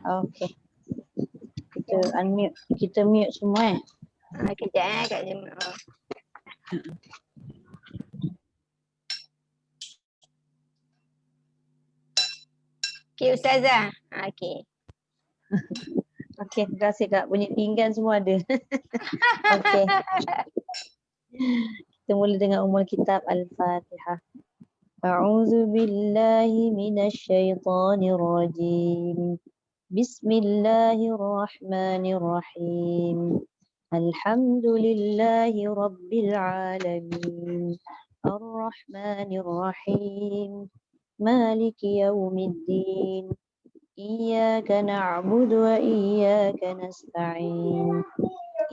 Okey. Kita unmute. Kita mute semua Kejap Kak Jemaah. Okey Ustazah. Okey. Okey, terima kasih Kak. Bunyi pinggan semua ada. Okey. Kita mula dengan Ummul Kitab Al-Fatihah. A'udzu billahi minasyaitonir rajim. Bismillahirrahmanirrahim. Alhamdulillahi rabbil alamin. Ar-Rahmanir Rahim. Maliki yaumiddin. Iyyaka na'budu wa iyyaka nasta'in.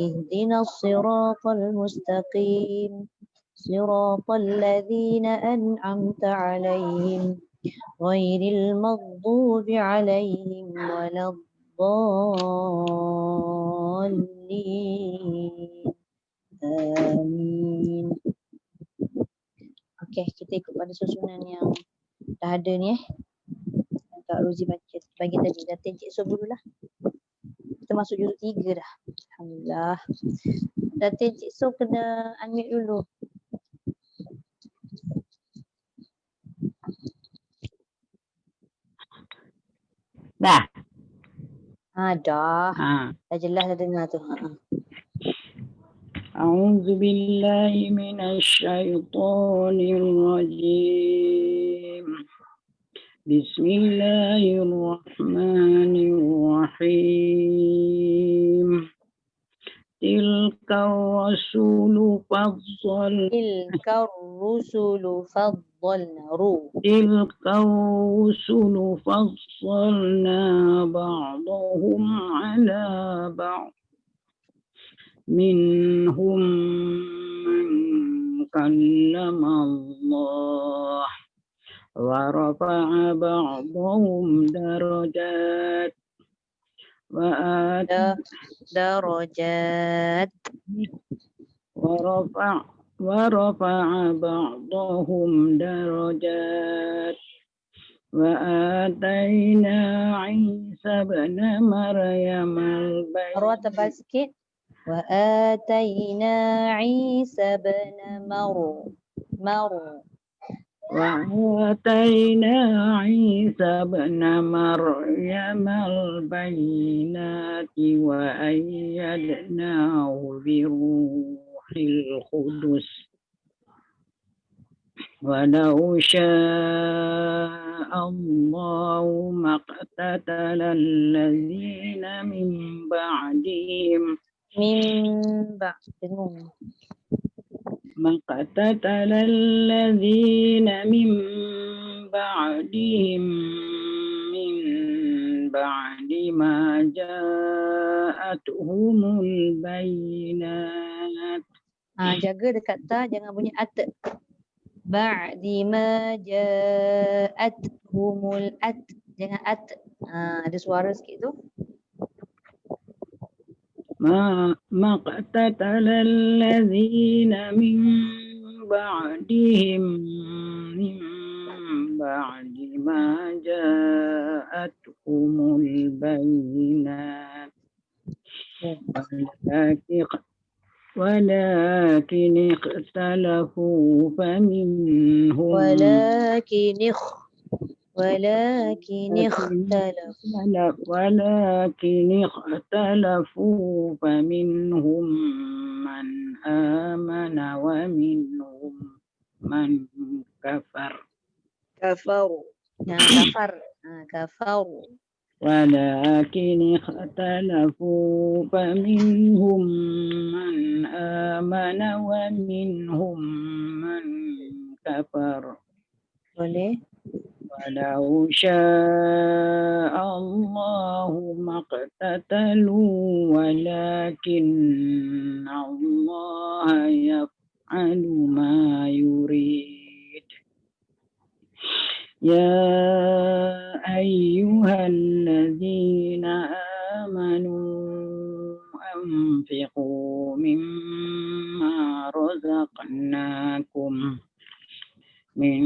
Ihdinas siratal mustaqim. Siratal ladzina an'amta 'alaihim ghairil maghdubi 'alaihim waladdallin. Amin. Okey, kita ikut pada susunan yang dah ada ni Kak Rozi baca bagian tadi. Datin Cik So dululah. Kita masuk juzuk 3 dah. Alhamdulillah. Datin Cik So kena unmute dulu. Dah. Dah. Dah jelas dah dengar tu. A'udzu billahi minasyaitonir rajim. Bismillahirrahmanirrahim. Tilka rusulu faddalna. Tilka rusulu faddalna. Tilka rusulu faddalna ba'dahum ala ba'd. Minhum man kallama Allah wa rafa'a ba'dahum darajat darajat wa rafa'a ba'dahum darajat wa atayna Isa ibn Maryam Marwah tebal sikit. Wa atayna Isa ibn وآتينا عيسى ابن مريم البينات وأيدناه بروح القدس ولو شاء الله ما اقتتل الذين من بعدهم ما اقتتل الذين من بعدهم من بعد ما جاءتهم البينات. Jaga dekat ta, jangan bunyi at. Ba'di ma ja'athumul at. Jangan at. Ada suara sikit tu. ما اقتتل الذين من بعدهم من بعد ما جاءتهم البينات ولكن اختلفوا فمنهم ولكن اختلفوا فمنهم من آمن ومنهم من كفر. كفروا. ولكن اختلفوا فمنهم من آمن ومنهم من كفر. ولو شاء الله ما اقتتلوا ولكن الله يفعل ما يريد. يا أيها الذين آمنوا أنفقوا مما رزقناكم من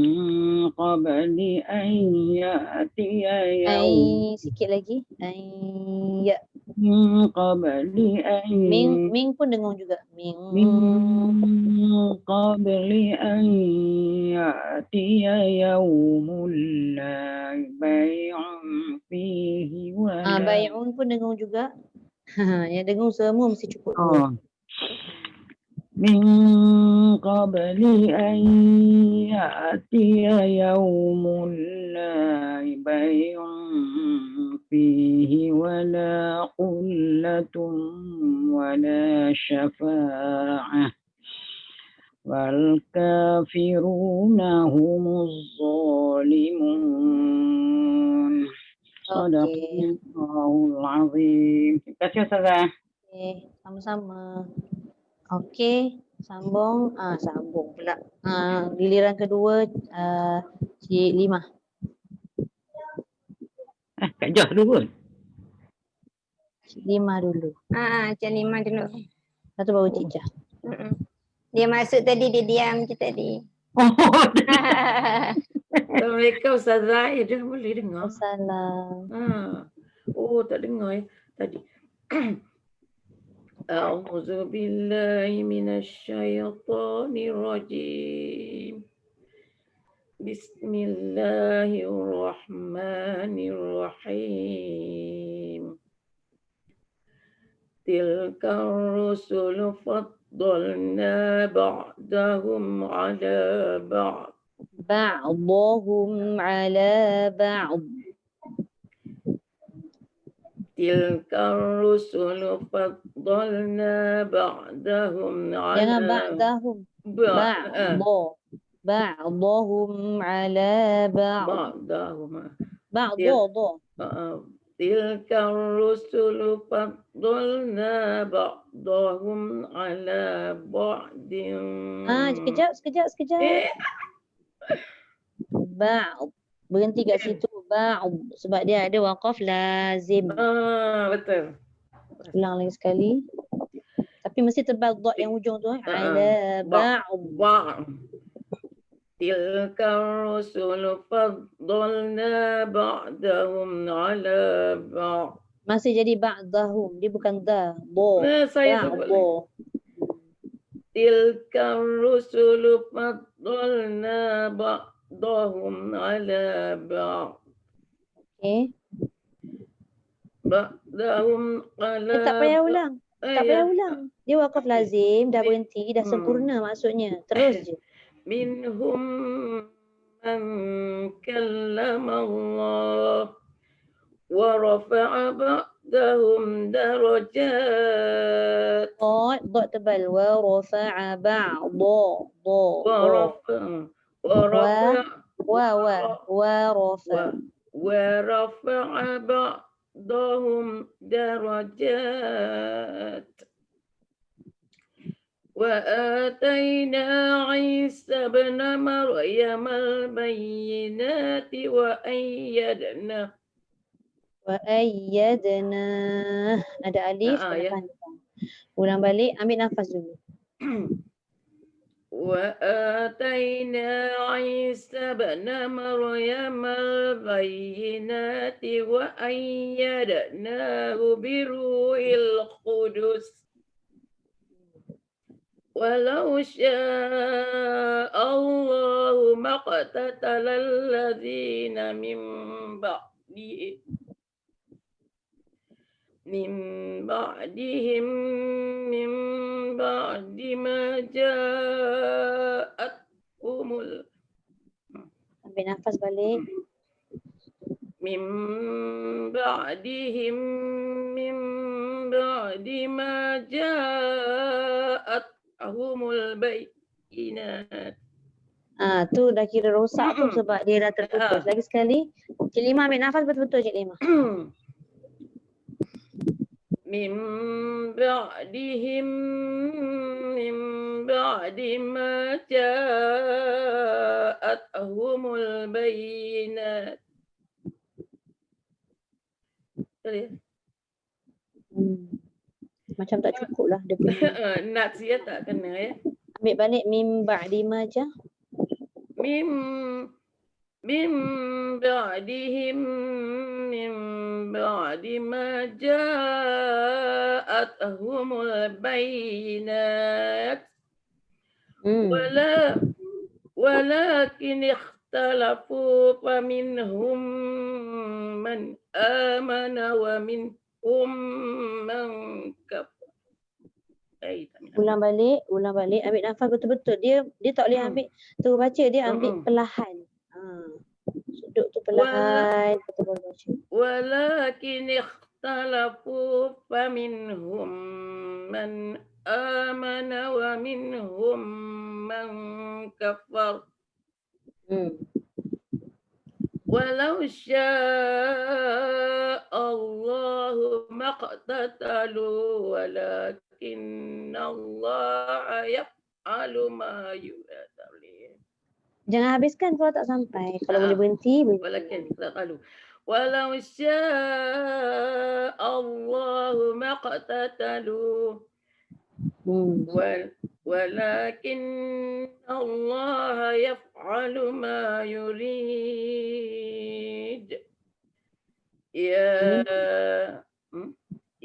قبل أن يأتي يوم sikit lagi. Ya. من قبل أن Ming pun dengung juga. Ming. من قبل أن يأتي يوم لا بيع فيه ولا Bay'un pun dengung juga. Yang dengung semua mesti cukup dua. من قبل أن يأتي يوم لا بيع فيه ولا قلة ولا شفاعة والكافرون هم الظالمون. صدق الله العظيم. Terima kasih Ustazah. Okey, sama-sama. Okey, sambung. Sambung pula. Giliran kedua Cik Limah. Kak Jah dulu. Cik Limah dulu. Macam Lima dulu. Lepas tu baru Cik Jah. Dia masuk tadi, dia diam je tadi. Assalamualaikum Ustazah. Dia boleh dengar? Assalam. Tak dengar ya tadi. A'udzu billahi minasyaitonir rajim. Bismillahirrahmanirrahim. Tilka rusulu faddalna ba'dahum ala ba'd. Ba'dahum ala ba'd. Tilka rusulu faddalna ba'dahum ala Jangan ba'dahum. Ba'dahum ala ba'd. Ba'dahum. Tilka rusulu faddalna ba'dahum ala ba'din. Sekejap. Ba'd. Berhenti kat situ. Ba'd. Sebab dia ada waqaf lazim. Betul. Ulang lagi sekali. Tapi mesti tebal dot yang ujung tu. Ala ba'd. Tilka rusulu faddalna ba'dahum ala ba'd. Masih jadi ba'dahum. Dia bukan dah. Bo. Saya Bo. Tilka rusulu faddalna ba'dahum ala ba'd. Okay. Ba'dahum ala Tak payah ulang. Dia waqaf lazim. Dah berhenti. Dah sempurna maksudnya. Terus je. Minhum man kallama Allah wa rafa'a ba'dahum darajat. Dot tebal. Wa rafa'a ba'd. ورفع بعضهم درجات وآتينا عيسى ابن مريم البينات وأيدناه. Ada alif. Ulang balik. Ambil nafas dulu. وآتينا عيسى ابن مريم البينات وأيدناه بروح القدس ولو شاء الله ما اقتتل الذين من بعدهم من بعد ما جاءتهم Ambil nafas balik. من بعدهم من بعد ما جاءتهم البينات. Tu dah kira rosak tu sebab dia dah terputus. Lagi sekali. Cik Limah ambil nafas betul-betul Cik Limah. من بعدهم من بعد ما جاءتهم البينات. Macam tak cukup lah dia punya. Nats ya tak kena ya. Ambil balik mim ba'di ma ja. من بعدهم من بعد ما جاءتهم البينات ولكن اختلفوا فمنهم من آمن ومنهم من كفر. Ulang balik, ambil nafas betul-betul. Dia tak boleh ambil terus baca, dia ambil perlahan. Duduk tu perlahan, betul-betul baca. ولكن اختلفوا فمنهم من آمن ومنهم من كفر. ولو شاء الله ما اقتتلوا ولكن الله يفعل ما يريد. Jangan habiskan kalau tak sampai. Kalau boleh berhenti, ولكن ولو شاء الله ما اقتتلوا ولكن الله يفعل ما يريد.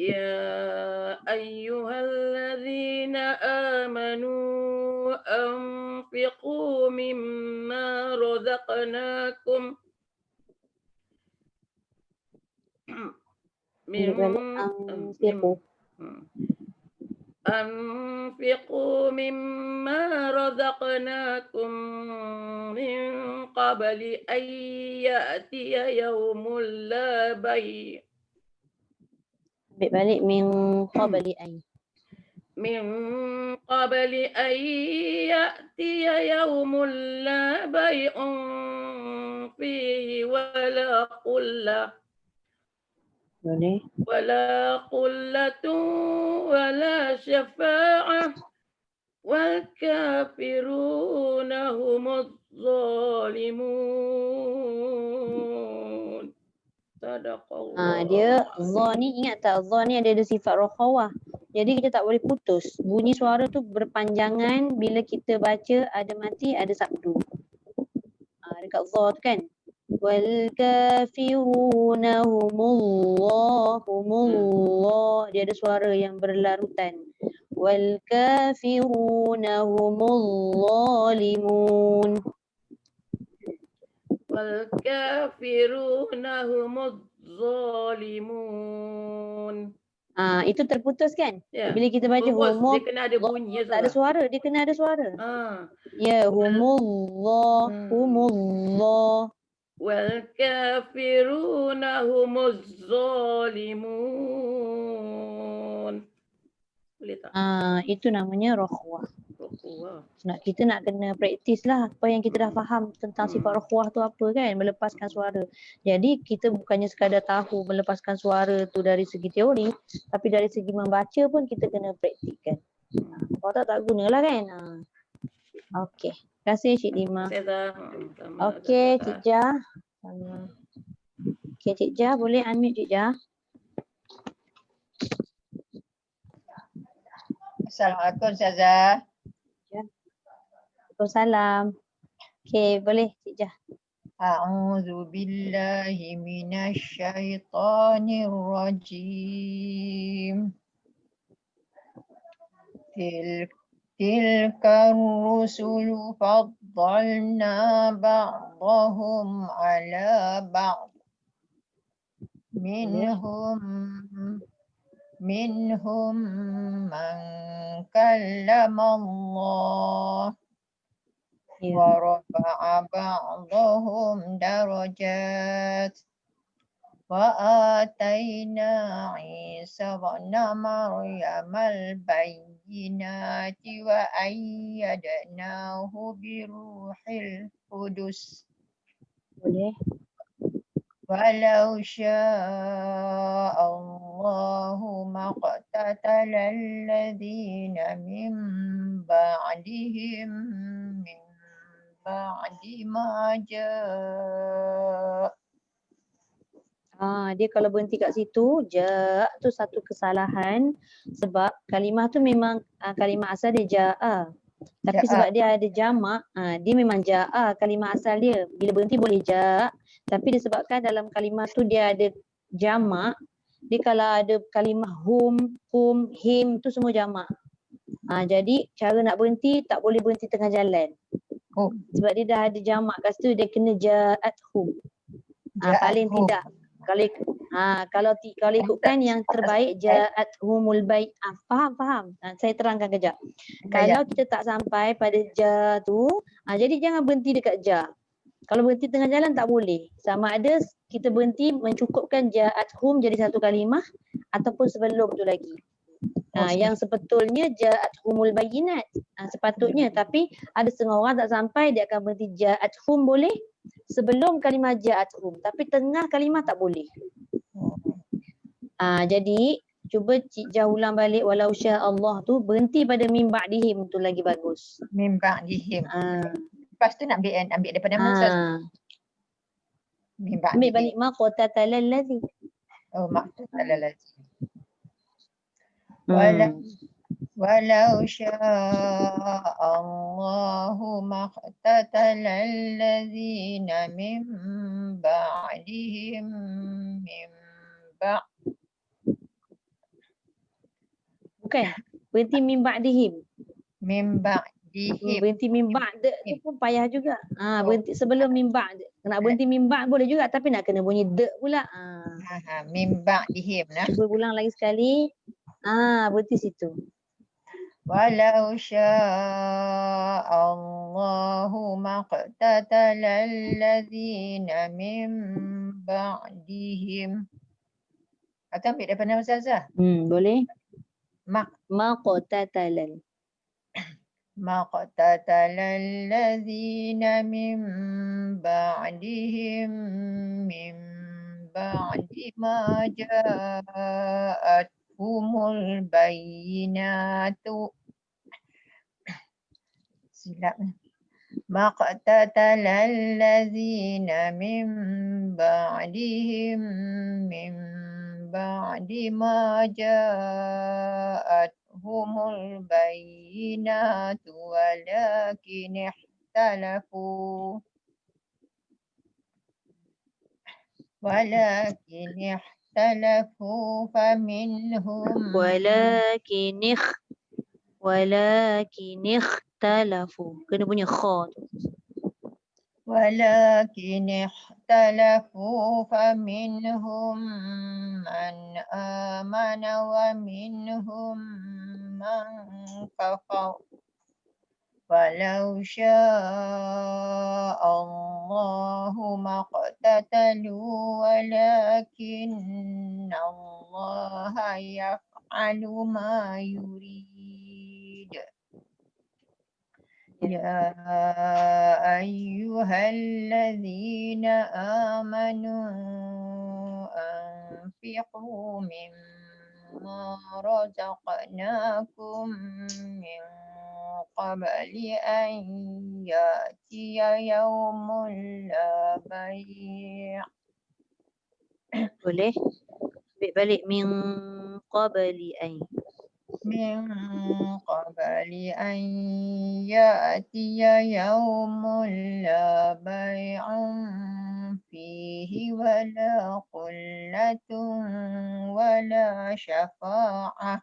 يا أيها الذين آمنوا أنفقوا مما رزقناكم أنفقوا مما رزقناكم من قبل أن يأتي يوم لا بيع. balik min qabli ay. من قبل أن يأتي يوم لا بيع فيه ولا قلة ولا شفاعة والكافرون هم الظالمون. Dia dha ni, ingat tak, dha ni ada sifat rokhawah. Jadi kita tak boleh putus. Bunyi suara tu berpanjangan, bila kita baca ada mati, ada sabdu. Dekat dha tu kan. Wal kafiruna humullah. Dia ada suara yang berlarutan. Wal kafiruna humul-zalimun. Wal-kafiruna humuz-zalimun. Itu terputus kan? Ya. Bila kita baca humul, dia kena ada bunyi tak ada suara, dia kena ada suara. Ya, humullah. Wal-kafiruna humuz-zalimun. Boleh tak? Itu namanya rokhwah. Kita nak kena praktis lah apa yang kita dah faham tentang sifat rokhwah tu apa kan, melepaskan suara. Jadi kita bukannya sekadar tahu melepaskan suara tu dari segi teori, tapi dari segi membaca pun kita kena praktikkan. Kalau tak gunalah kan. Okey. Terima kasih Cik Lima. Okey Cik Jah. Okey Cik Jah, boleh unmute Cik Jah. Assalamualaikum Ustazah. Waalaikumsalam. Okey, boleh Cik Jah. A'udzu billahi minasy syaithanir rajim. Tilka rusulu faddalna ba'dahum ala ba'd. Minhum man kallama Allah wa rafa'a ba'dahum darajat wa atayna Isa ibn Maryam al-bayyinati wa ayyadnahu bi ruhil qudus. Boleh. Walau syaa Allahu maqtatala alladhina min ba'dihim min ba'di ma jaa. Dia kalau berhenti kat situ, ja' tu satu kesalahan sebab kalimah tu memang kalimah asal dia ja'a. Tapi Ja'a. sebab dia ada jamak, dia memang ja'a kalimah asal dia. Bila berhenti boleh ja'. Tapi disebabkan dalam kalimah tu dia ada jamak, dia kalau ada kalimah hum, him tu semua jamak. Jadi cara nak berhenti tak boleh berhenti tengah jalan. Hum. Sebab dia dah ada jamak kat situ, dia kena ja'at hum. Paling Ja'at hum. tidak kalau ikutkan yang terbaik ja'at humul bait. Faham. Saya terangkan kejap. Kalau kita tak sampai pada ja tu, jadi jangan berhenti dekat ja. Kalau berhenti tengah jalan tak boleh. Sama ada kita berhenti mencukupkan ja'at hum jadi satu kalimah ataupun sebelum tu lagi. Yang sepetulnya ja'at humul bayinat. Sepatutnya, tapi ada setengah orang tak sampai, dia akan berhenti ja'at hum boleh sebelum kalimah ja'at hum, tapi tengah kalimah tak boleh. Jadi cuba Cik Jah ulang balik walau sya Allah tu, berhenti pada mim ba'dihim tu lagi bagus. Mim ba'dihim. Lepas tu nak ambil daripada Musa. Mim Ambil ba'dihim. balik ma qatatalal ladzi. Maqtatalal ladzi. Hmm. Walau sya'allahu maqtatalal ladzina min ba'dihim min ba'. Bukan. Berhenti mim ba'dihim. Min ba'dihim. Berhenti mim ba'd tu pun payah juga. Berhenti sebelum mim ba'd. Nak berhenti mim ba'd boleh juga, tapi nak kena bunyi de pula. Min ba'dihim nah. Cuba ulang lagi sekali. Berhenti situ. Walau sya'allahu maqtatalal ladzina min ba'dihim. Atau ambil daripada Ustazah. Boleh. Ma Maqtatalal. maqtatalal ladzina min ba'dihim min ba'di ma ja'athumul bayyinatu. Silap. Maqtatalal ladzina min ba'dihim min ba'di ma ja'athumul bayyinatu walakin ikhtalafu faminhum walakin ikhtalafu. Kena punya kha tu. ولكن اختلفوا فمنهم من آمن ومنهم من كفر ولو شاء الله ما اقتتلوا ولكن الله يفعل ما يريد يا أيها الذين آمنوا أنفقوا مما رزقناكم من قبل أن يأتي يوم لا بيع. Boleh? Ambil balik min qabli ay. من قبل أن يأتي يوم لا بيع فيه ولا قلة ولا شفاعة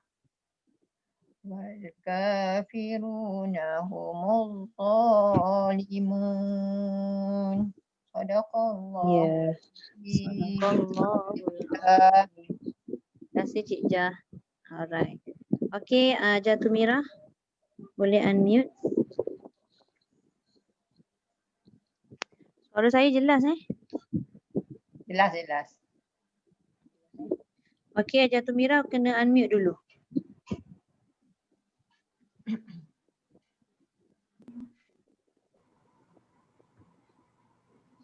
والكافرون هم الظالمون. صدق الله. Sadaqallahul. Terima kasih Cik Jah. Alright. Okay, Jatumira, boleh unmute. Suara saya jelas Jelas. Okay, Jatumira kena unmute dulu.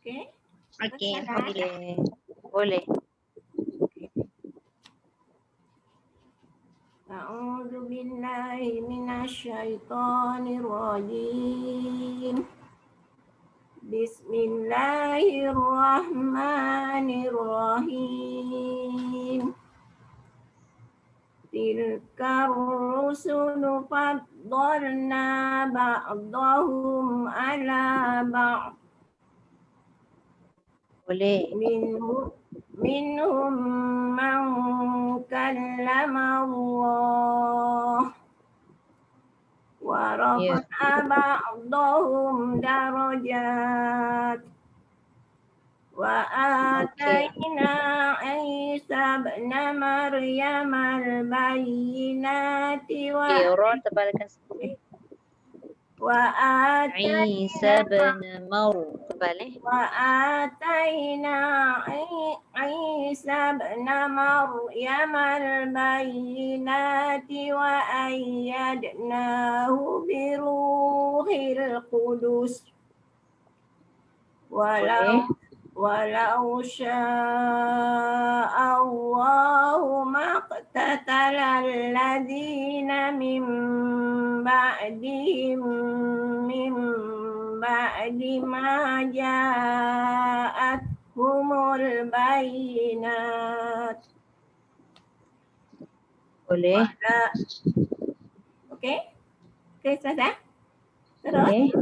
Okay. Boleh. A'udzu billahi minasyaitonir rajim. Bismillahirrahmanirrahim. Tilka rusulu faddalna ba'dahum ala ba'd. Boleh. Minhum man kallama Allah wa Ya. rafa'a ba'dahum darajat wa atayna Isa ibn Maryam al-bayyinati Okay, Ra tebalkan sikit. wa Isa bin tebal وآتينا عيسى ابن مريم البينات وأيدناه بروح القدس ولو شاء الله ما اقتتل الذين من بعدهم من بعد ما جاءتهم البينات. Boleh. Okey. Okey, selesai? Terus?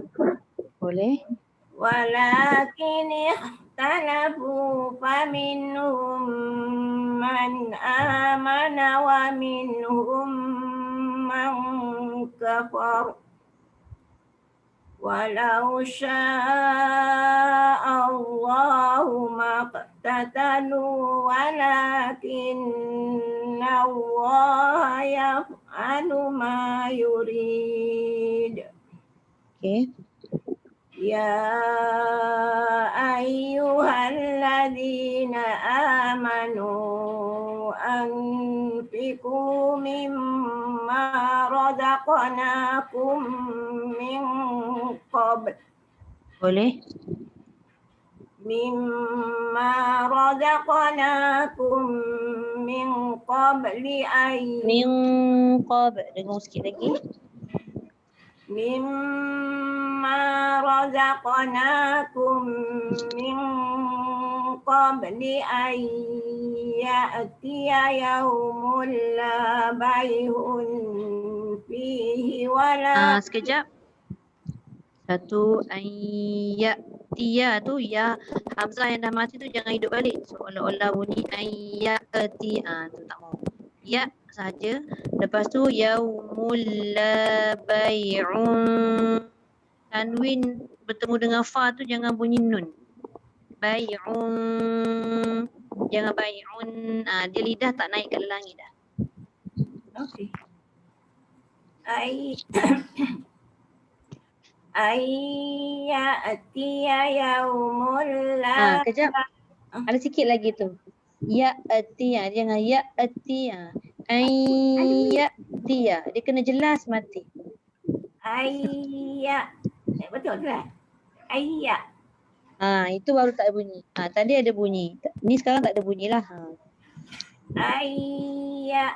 Boleh. Walakin ikhtalafu faminhum man amana wa minhum man kafar. Walau syaa Allahu maqtatalu walakinna Allah yaf'alu ma yurid. Okay. Ya ayyuhalladzina amanu anfiqu mimma razaqnakum min qabl. Boleh. Mimma razaqnakum min qabli Min qabl. Dengar sikit lagi. Mimma razaqnakum min qabli an ya'tiya yawmun la bay'un fihi wala. Sekejap. Satu ayyatia tu ya hamzah yang dah mati tu jangan hidup balik. Seolah-olah bunyi ayyati. Tu tak mau. Ya saja. Lepas tu yaumul la bai'un. Tanwin bertemu dengan fa tu jangan bunyi nun. Bai'un. Jangan bai'un. Dia lidah tak naik ke langit dah. Okey. Ayyatiya yaumul la. Kejap. Ada sikit lagi tu. Ya atia, jangan ya atia. Ayyatia. Dia kena jelas mati. Betul tak? Ayya. Itu baru tak ada bunyi. Tadi ada bunyi. Ni sekarang tak ada bunyi lah. Ayyatiya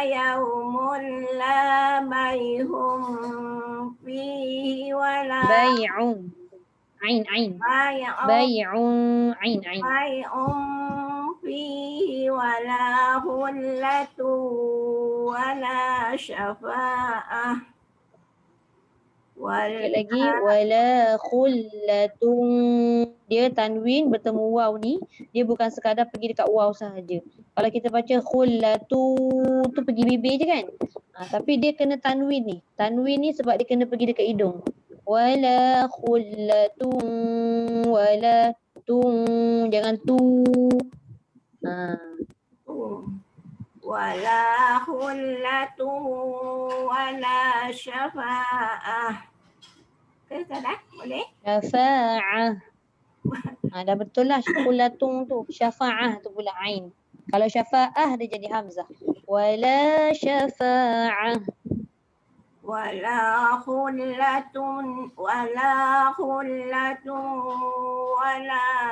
yaumul la bayhum fihi wala. Bai'un. Ain. Bai'un. Ain. fihi wala hullatu wala syafa'ah. Sekali lagi. Wala khullatun. Dia tanwin bertemu waw ni. Dia bukan sekadar pergi dekat waw sahaja. Kalau kita baca khullatu tu pergi bibir je kan. Tapi dia kena tanwin ni. Tanwin ni sebab dia kena pergi dekat hidung. Wala khullatun. Wala tun. Jangan tu. Wala hullatu wala syafa'ah. Okay, dah? Boleh? Syafa'ah. Dah betul lah khullatun tu. Syafa'ah tu pula ain. Kalau syafa'ah dia jadi hamzah. Wala syafa'ah. Wala khullatun wala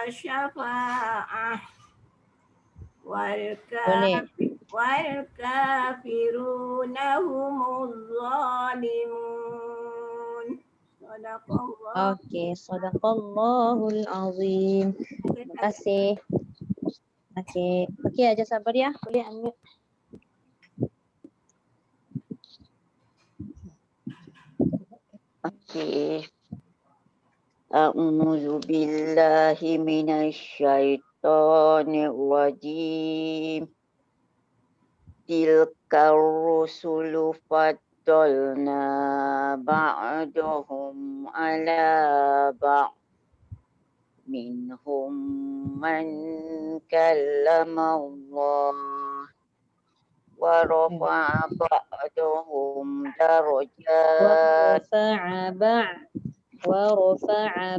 syafa'ah. Wal kafiruna humuz zalimun. Sadaqallah. Okey, sadaqallahul azim. Terima kasih. Okey, Ajar Sabariah boleh unmute. Okey. A'udzu billahi minasyaitonir rajim. Tilkar rusulu faddalna ba'dahum ala ba'd. Minhum man kallama Allah wa rafa'a ba'dahum darajat. ورفع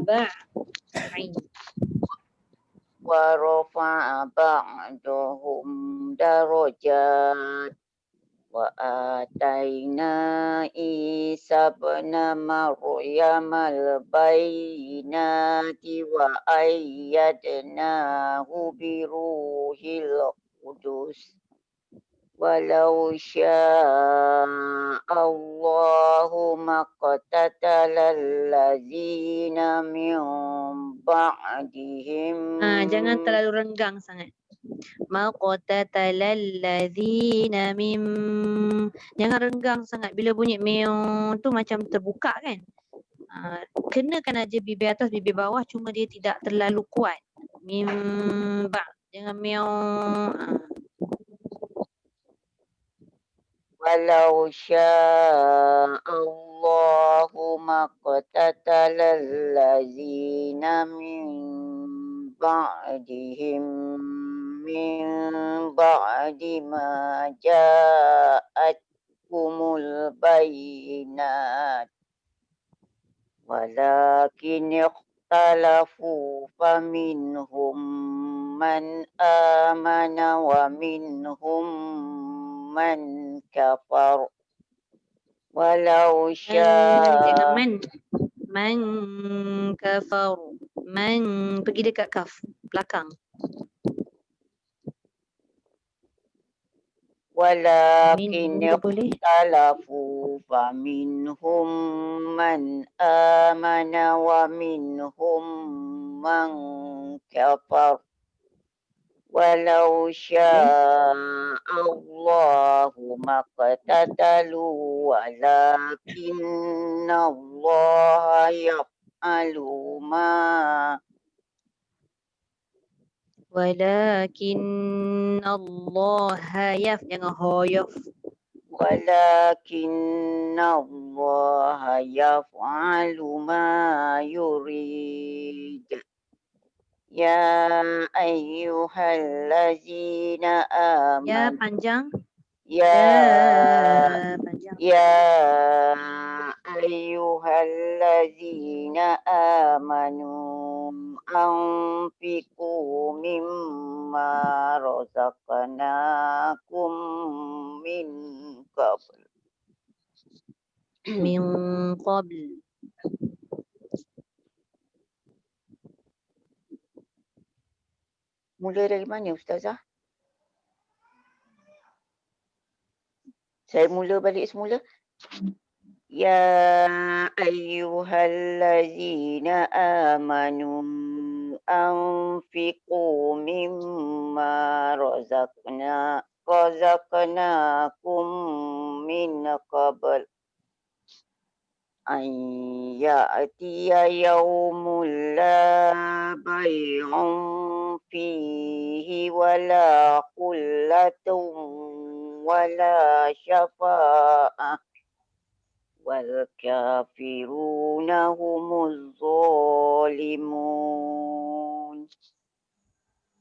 ورفع بعضهم درجات وآتينا عيسى ابن مريم البينات وأيدناه بروح القدس ولو شاء الله ما اقتتل الذين من بعدهم. Jangan terlalu renggang sangat. Maqtatalal ladzina mim. Jangan renggang sangat. Bila bunyi meong tu macam terbuka kan. Kenakan aja bibir atas bibir bawah, cuma dia tidak terlalu kuat. Mim ba. Jangan meong. Walau syaa Allahu maqtatalal ladzina min ba'dihim min ba'di ma ja'atkumul bayyinat walakin ikhtalafu faminhum man amana wa minhum man kafar walau Jangan syaa man kafar. Man pergi dekat kaf belakang. walakin Min boleh. ikhtalafu faminhum man amana wa minhum man kafar walau syaa Allahu maqtatalu walakinna Allah yaf'alu ma Walakin Allah jangan hoyaf. walakinna Allah yaf'alu ma yurid. Ya ayyuhallazina Ya amanu panjang. ya Panjang. ya ayyuhallazina amanu anfiqu mimma razaqnakum min qabl Min qabl. Mula dari mana Ustazah? Saya mula balik semula. Ya ayyuhallazina amanu anfiqu mimma razaqnakum min qabl an ya'tiya yawmul la bay'un fihi wala qullatun wala syafa'ah wal kafiruna humuz zalimun.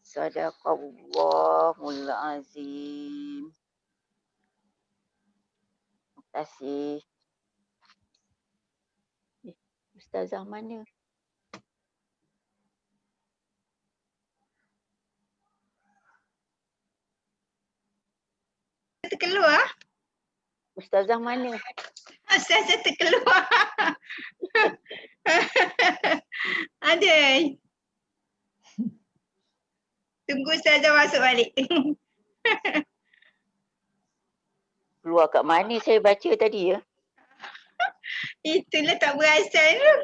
Sadaqallahul azim. Terima kasih. Ustazah mana? Terkeluar. Ustazah mana? Saya terkeluar. Ada. Tunggu Ustazah masuk balik. Keluar kat mana saya baca tadi ya? Itulah tak perasan tu.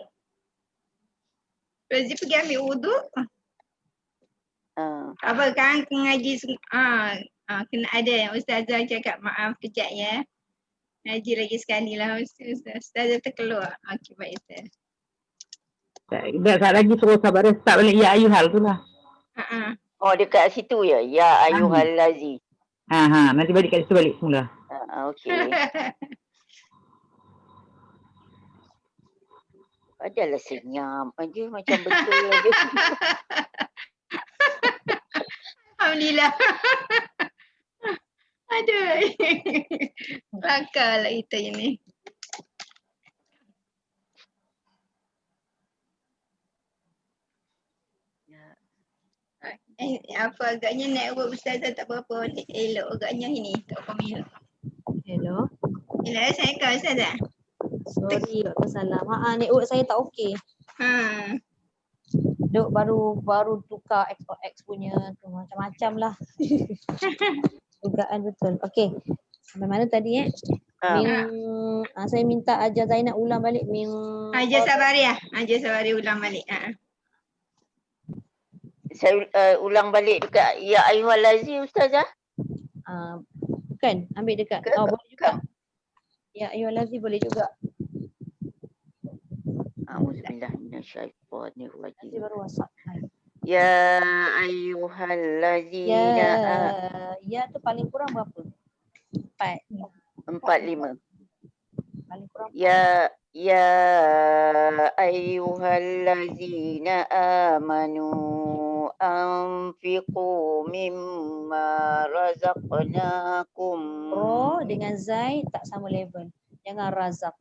Rozi pergi ambil wuduk. Apa kan ngaji kena ada Ustazah cakap maaf kejap ya. Ngaji lagi sekali lah Ustaz. Ustaz dah terkeluar. Okey, baik Ustaz. Dah tak lagi suruh sabar start balik ya ayuhal tu lah. Ha. Oh dekat situ ya. Ya ayuhal lazi. Nanti balik kat situ balik semula. Okey. Adalah senyap aja macam betul aja. Alhamdulillah. Aduh. Kelakar lah kita ini. Apa agaknya network Ustazah tak berapa elok agaknya ini. Tak faham. Hello. Elok Assalamualaikum Ustazah. Sorry, Waalaikumsalam. Network saya tak okey. Duk baru tukar X punya tu macam-macam lah. Dugaan betul. Okey. Sampai mana tadi saya minta ajar Zainab ulang balik Ajar Sabari ulang balik. Saya ulang balik dekat ya ayuhal lazi Ustazah. Bukan, ambil dekat. Boleh juga. Ya ayuhal lazi boleh juga. Auzubillah minasyaitonir rajim. Lazi baru WhatsApp. Ya ayuhal lazina Ya tu paling kurang berapa? 4 5. Paling kurang. Ya ayyuhallazina amanu anfiqu mimma razaqnakum. Ro dengan zai tak sama level. Jangan razaq.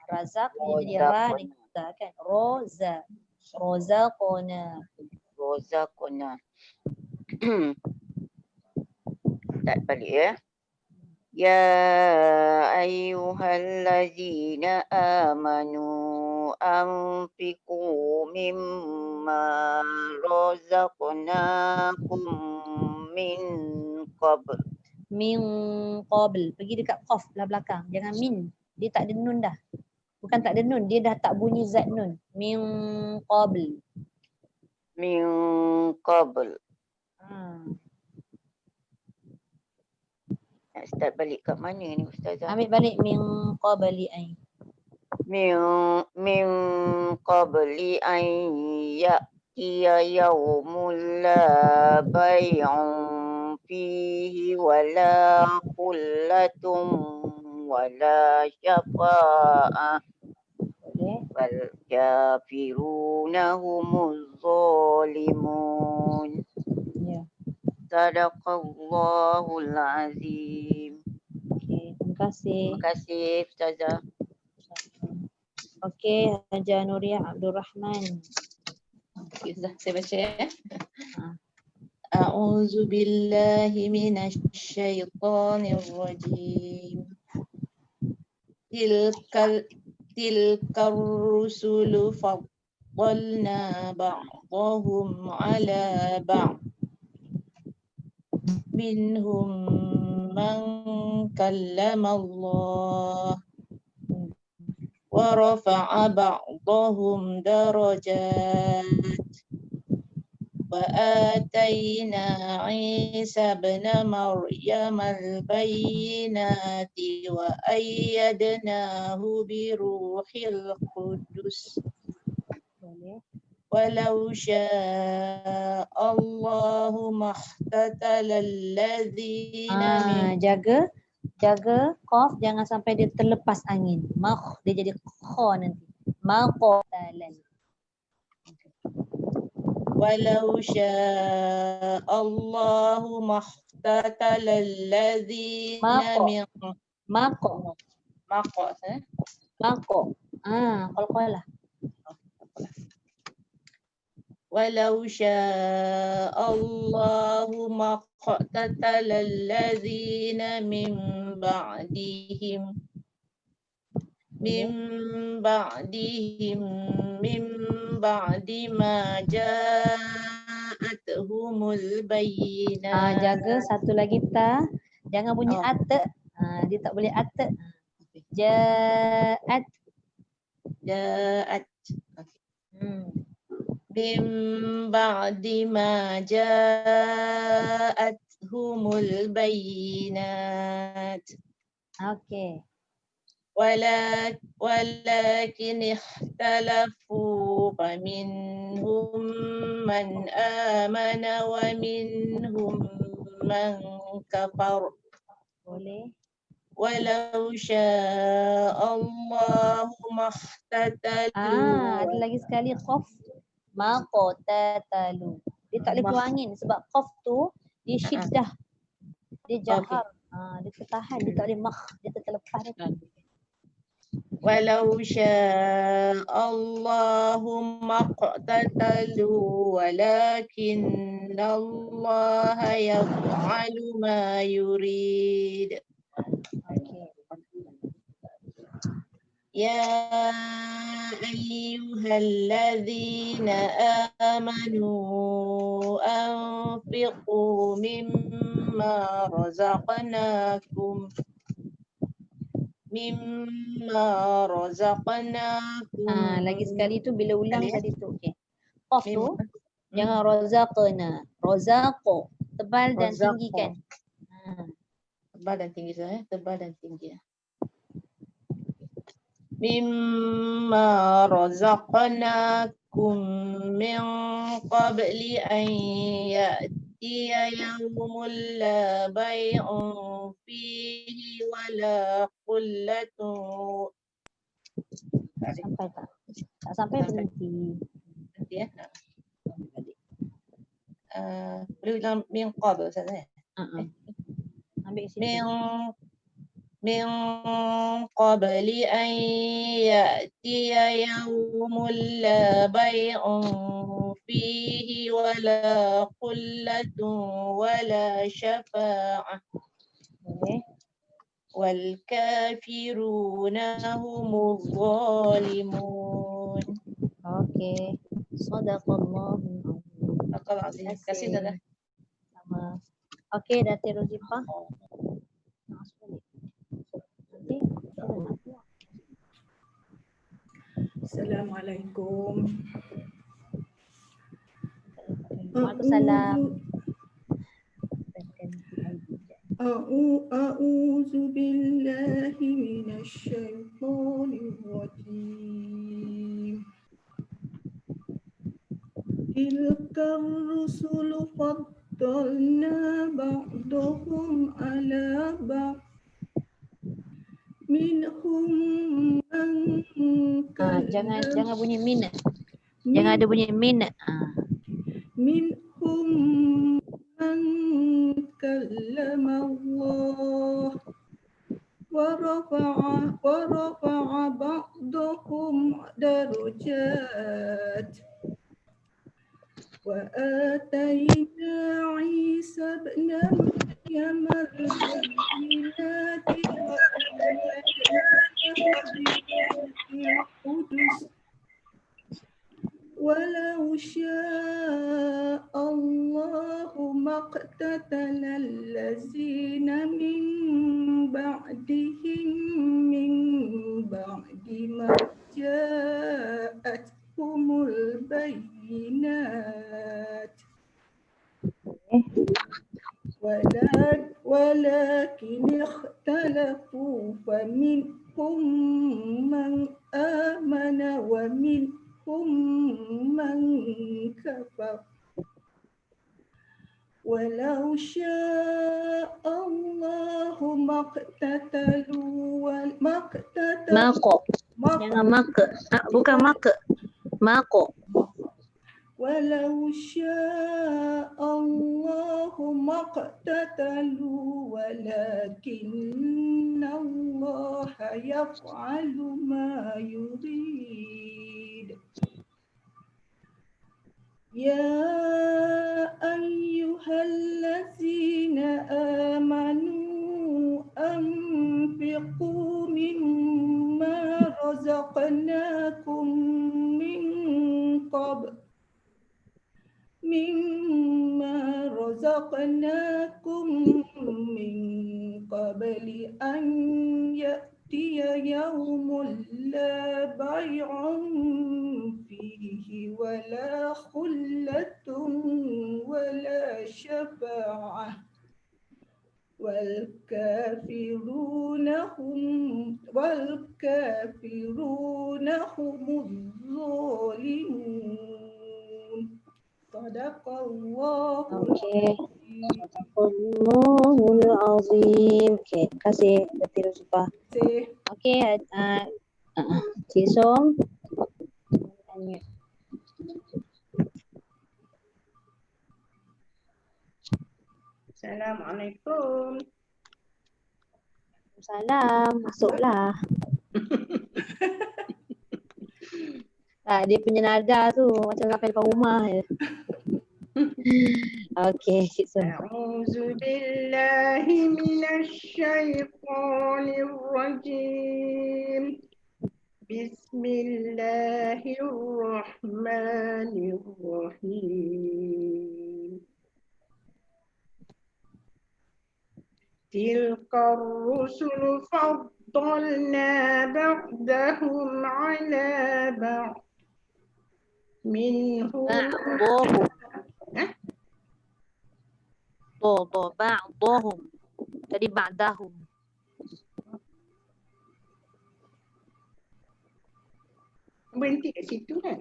Razaq dia jadi ra dengan za kan. Roza. Rozaqona. Tak balik ya. Ya ayyuhallazina amanu anfiqu mimma razaqnakum min qabl. Min qabl. Pergi dekat qaf belah belakang. Jangan min. Dia tak ada nun dah. Bukan tak ada nun. Dia dah tak bunyi zat nun. Min qabl. Min qabl. Nak start balik kat mana ni Ustazah? Ambil balik min qabli ai. Min qabli an ya'tiya yawmul la bay'un fihi wala khullatun wala syafa'ah wal kafiruna humuz zalimun. Ya. Sadaqallahul azim. Okey, terima kasih. Terima kasih Ustazah. Okey, Haja Nuria Abdul Rahman. Okey, saya baca ya. A'udzu billahi minasy syaithanir rajim. Tilkar rusulu faddalna ba'dahum 'ala ba'd. Minhum man kallama Allah wa rafa'a ba'dahum darajat wa atayna Isa ibn Maryam al-bayyinati wa ayyadnahu bi ruhil qudus. Walau syaa Allahu mahtatala alladzina Jaga qaf jangan sampai dia terlepas angin. Makh dia jadi kha nanti. Maqtalan. walau syaa Allahu mahtatala alladzina min Maqo. Qalqalah. walau syaa Allahu maqtatala alladzina min ba'di ma ja'atuhumul bayyinat. Jaga satu lagi ta. Jangan bunyi at. Dia tak boleh at. Ja'at. Min ba'di ma ja'atuhumul bayyinat. Okey. ولكن اختلفوا فمنهم من آمن ومنهم من كفر Boleh. ولو شاء الله ما اقتتلوا Ada lagi sekali qaf. Ma qatatalu. Dia tak boleh keluar angin sebab qaf tu dia syiddah. Dia jahar. Dia tertahan, dia tak boleh makh, dia terlepas dia. ولو شاء الله ما اقتتلوا ولكن الله يفعل ما يريد Okey. يا أيها الذين آمنوا أنفقوا مما رزقناكم Lagi sekali tu bila ulang Boleh, tadi tu. Okey. Qaf tu Mim- jangan razaqna. Razaqo. Tebal dan Razaqo. tinggikan. Tebal dan tinggi saya, tebal dan tinggi. Mimma razaqnakum min qabli an ya'tiya yawmul la bay'un fihi wala qullatun. Sampai tak? Tak sampai berhenti. Nanti ya. Boleh ulang min qabl Ustaz. Ambil situ. من قبل أن يأتي يوم لا بيع فيه ولا قلة ولا شفاعة والكافرون هم الظالمون. Okey. Sadaqallahu. Terima kasih Dada. Sama. Okey, Datin Rozifah. Nanti kita nak keluar. Assalamualaikum. Waalaikumsalam. A'udzu billahi minasyaitonir rajim. Tilkar rusulu faddalna ba'dahum ala ba'd. Minhum man Jangan bunyi min. Jangan ada bunyi min. Minhum man kallama Allah wa rafa'a ba'dahum darajat wa atayna Isa ibn Maryam al-bayyinati wa ولو شاء الله ما اقتتل الذين من بعدهم من بعد ما جاءتهم البينات ولكن اختلفوا فمنهم من آمن ومنهم من كفر ولو شاء الله ما اقتتلوا Jangan maka. Bukan maka. Mako. ولو شاء الله ما اقتتلوا ولكن الله يفعل ما يريد يا أيها الذين آمنوا أنفقوا مما رزقناكم من قبل أن يأتي يوم لا بيع فيه ولا خلة ولا شفاعة والكافرون هم Sadaqallahul Okey. azim. Allahul azim. Okey, terima kasih Datin Rosifah. Okey, Cik Som. Unmute. Assalamualaikum. Salam, masuklah. Dia punya nada tu macam sampai depan rumah je. Okey, Cik Som. A'udzu billahi minasyaitonir rajim. Bismillahirrahmanirrahim. Tilka ar-rusulu faddalna ba'dahum 'ala ba'd. Minhum Ba'dahum. Ba'dahum. Tadi ba'dahum. berhenti kat situ kan?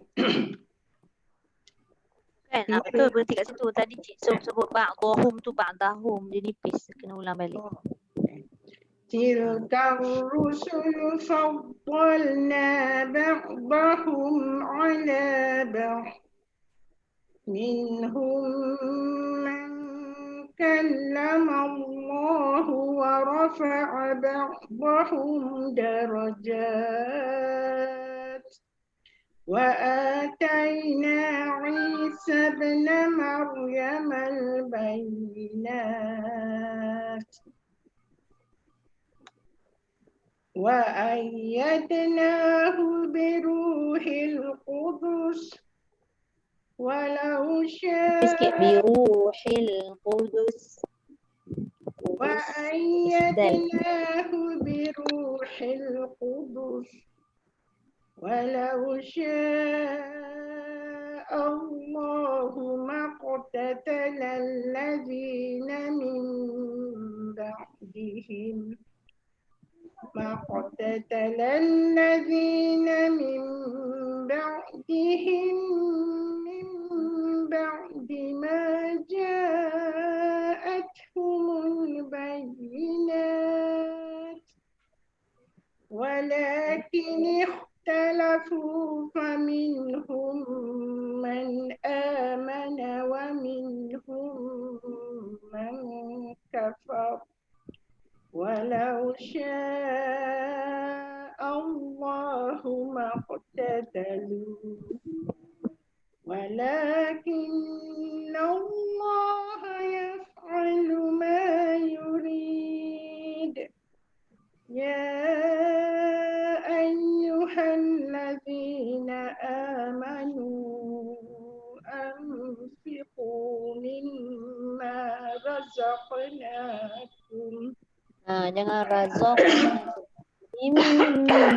Kan, betul berhenti kat situ. Tadi Cik Som sebut ba'dahum tu ba'dahum. Dia nipis. Kena ulang balik. Tilka ar-rusulu faddalna ba'dahum 'ala ba'd. Minhum man kallama Allah wa rafa'a ba'dahum darajat. وآتينا عيسى ابن مريم البينات وأيدناه بروح القدس ولو Sikit شاء biruhil qudus. وأيدناه بروح القدس ولو شاء الله ما اقتتل الذين من بعدهم ما اقتتل الذين من بعدهم من بعد ما جاءتهم البينات ولكن اختلفوا فمنهم من آمن ومنهم من كفر ولو شاء الله ما اقتتلوا ولكن الله يفعل ما يريد يا أيها الذين آمنوا أنفقوا مما رزقناكم Jangan razaqna. Mimma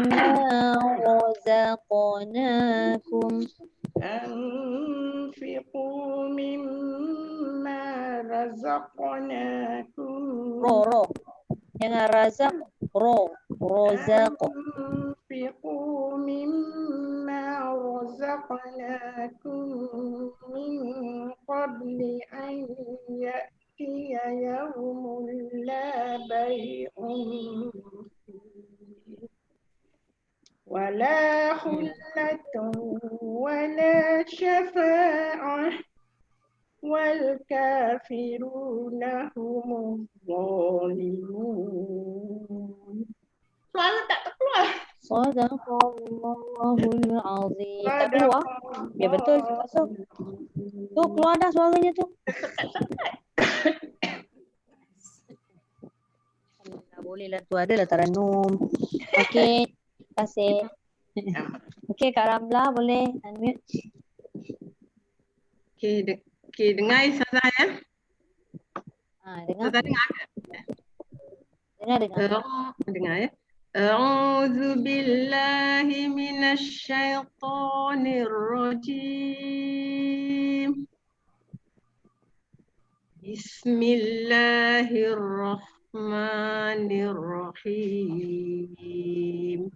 razaqnakum. أنفقوا مما رزقناكم Ro. Jangan razaq. Rozaq. أنفقوا مما رزقناكم من قبل أن يأتي يوم لا بيع فيه ولا خلة ولا شفاعة والكافرون هم الظالمون. Soalan tak terkeluar. Sadaqallahul azim. Tak keluar? Ya betul. Masuk. Tu keluar dah suaranya tu. Boleh lah tu. Adalah Taranum. Okey. Terima kasih. Okey Kak Ramla boleh unmute. Okey, dengar Ustazah ya. Dengar. Ustazah dengar. Dengar. Dengar ya. A'udzu billahi minasyaitonir rajim. Bismillahirrahmanirrahim.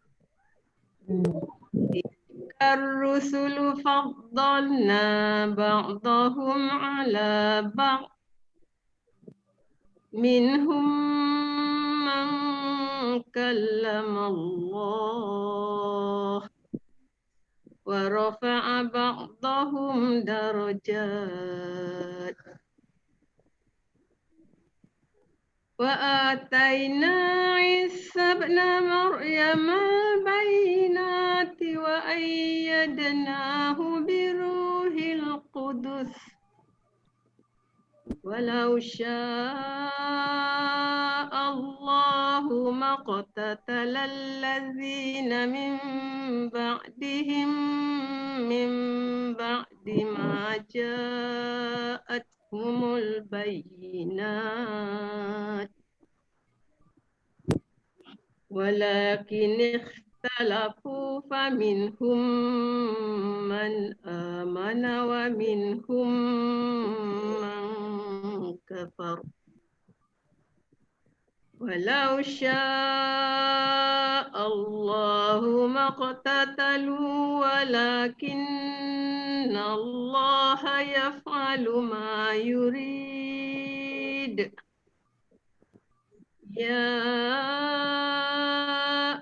Tilka الرسل فضلنا بعضهم على بعض منهم من كلم الله ورفع بعضهم درجات وآتينا عيسى ابن مريم البينات وأيدناه بروح القدس ولو شاء الله ما اقتتل الذين من بعدهم من بعد ما جاءتهم البينات ولكن اختلفوا فمنهم من آمن ومنهم من كفر ولو شاء الله ما اقتتلوا ولكن الله يفعل ما يريد يا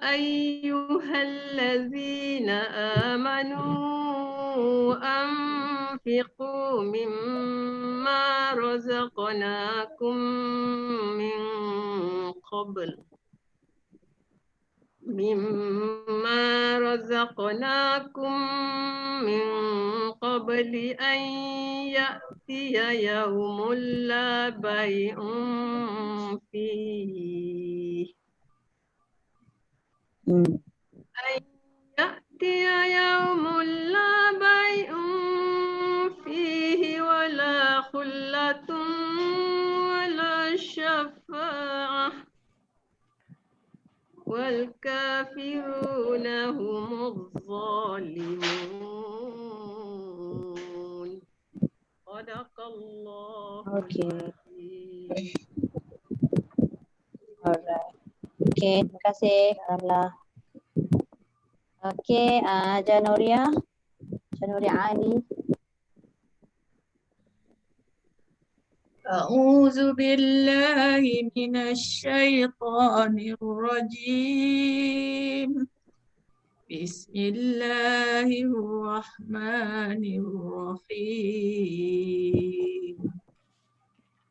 أيها الذين آمنوا أنفقوا مما رزقناكم من قبل أن يأتي يوم لا بيع فيه أن يأتي يوم لا بيع فيه ولا خلة ولا شفاعة والكافرون هم الظالمون صدق الله Okay. العظيم. Alright. Okay, terima kasih Kak Ramla. Okay, Janoria Ali. أعوذ بالله من الشيطان الرجيم بسم الله الرحمن الرحيم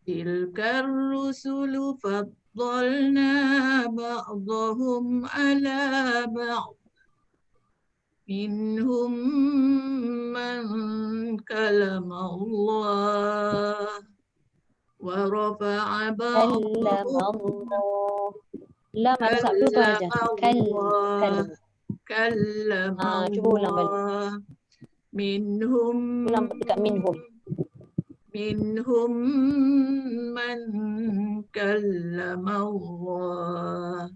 تلك الرسل فضلنا بعضهم على بعض منهم من كلم الله ورفع كلم بعضهم الله. Lam ada satu tu aja. كلم Cuba ulang balik. الله منهم Ulang dekat minhum. من كلم الله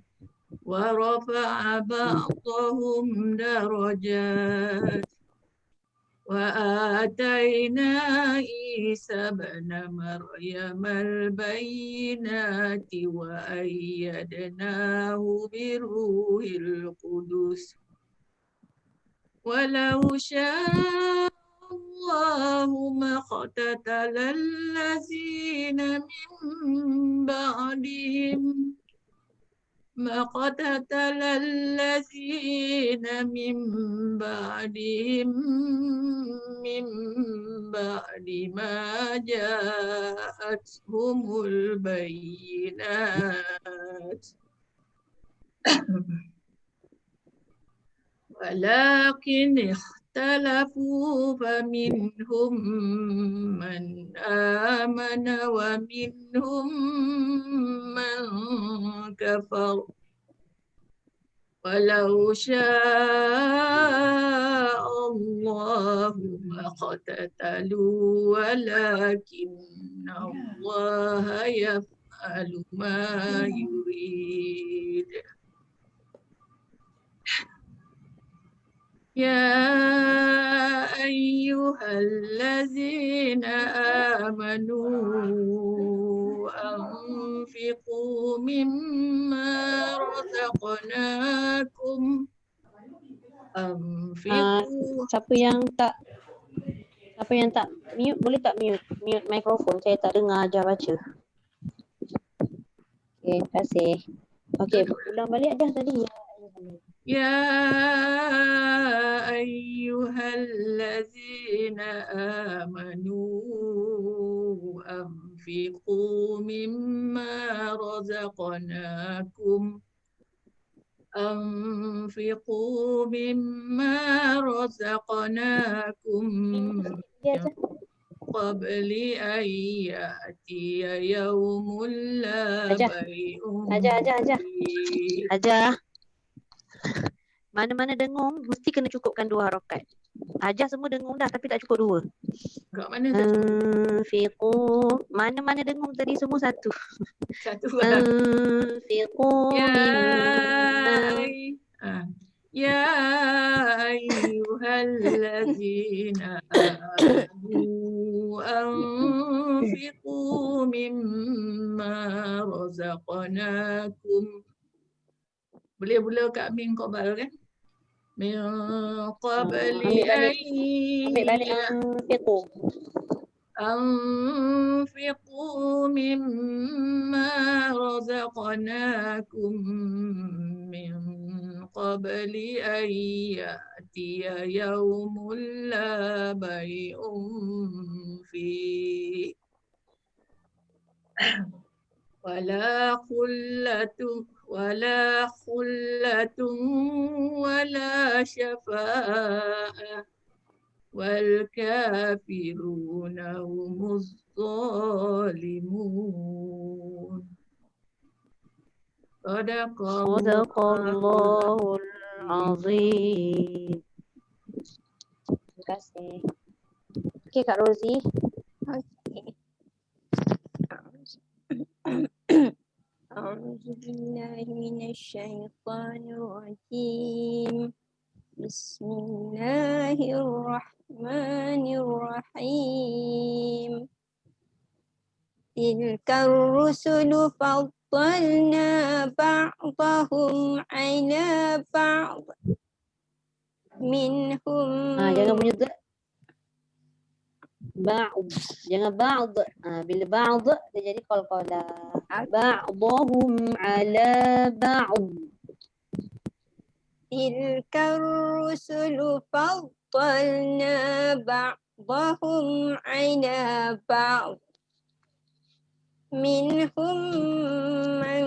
ورفع بعضهم درجات وآتينا عيسى ابن مريم البينات وأيدناه بروح القدس ولو شاء الله ما اقتتل الذين من بعدهم ما قتل الذين من بعدهم من بعد ما جاءتهم البينات ولكن اختلفوا فمنهم من آمن ومنهم من كفر ولو شاء الله ما اقتتلوا ولكن الله يفعل ما يريد يا أيها الذين آمنوا أنفقوا Siapa yang tak mute, boleh tak mute mikrofon, saya tak dengar Ajah baca. Okay, terima kasih. Okay, ulang balik Ajah tadi. يا أيها الذين آمنوا أنفقوا مما رزقناكم Dia Ajah. قبل أن يأتي يوم لا Ajah. بيع Ajah. فيه Ajah. Mana-mana dengung, mesti kena cukupkan 2 harakat. Ajah semua dengung dah, tapi tak cukup 2. kat mana tak cukup? Anfiqu. Mana-mana dengung tadi semua 1. Satu Anfiqu mimma. يا أيها الذين آمنوا أنفقوا مما رزقناكم. Boleh pula Kak Min Qobal kan? Min qabli Ambil balik anfiqu. أنفقوا مما رزقناكم من قبل أن يأتي يوم لا بيع فيه ولا خلة ولا شفاعة والكافرون هم الظالمون. صدق الله العظيم. Terima kasih. Okey Kak Rozi. أعوذ بالله من الشيطان الرجيم. بسم الله الرحمن الرحيم. تلك الرسل فضلنا بعضهم على بعض منهم Jangan bunyi ba'd. Jangan ba'd. Bila ba'd dia jadi qalqala. Ba'dhum ala ba'd. تلك الرسل فضلنا بعضهم على بعض منهم من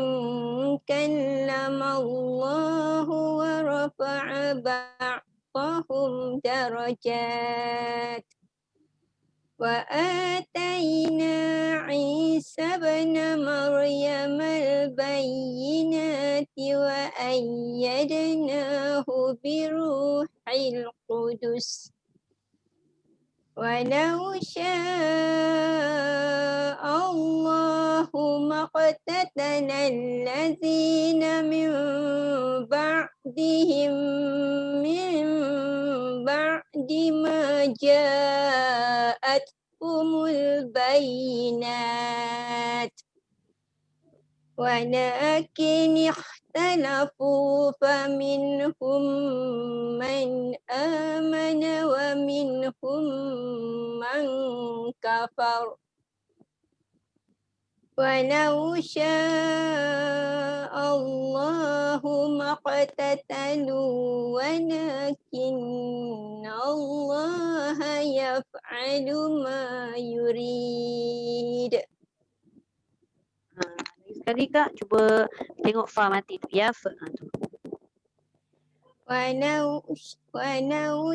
كلم الله ورفع بعضهم درجات وآتينا عيسى ابن مريم البينات وأيدناه بروح القدس ولو شاء الله ما اقتتل الذين من بعدهم من بعد ما جاءتهم البينات ولكن اختلفوا فمنهم من آمن ومنهم من كفر ولو شاء الله ما اقتتلوا ولكن الله يفعل ما يريد. Sekali Kak, cuba tengok fa mati tu. Ya fa tu. ولو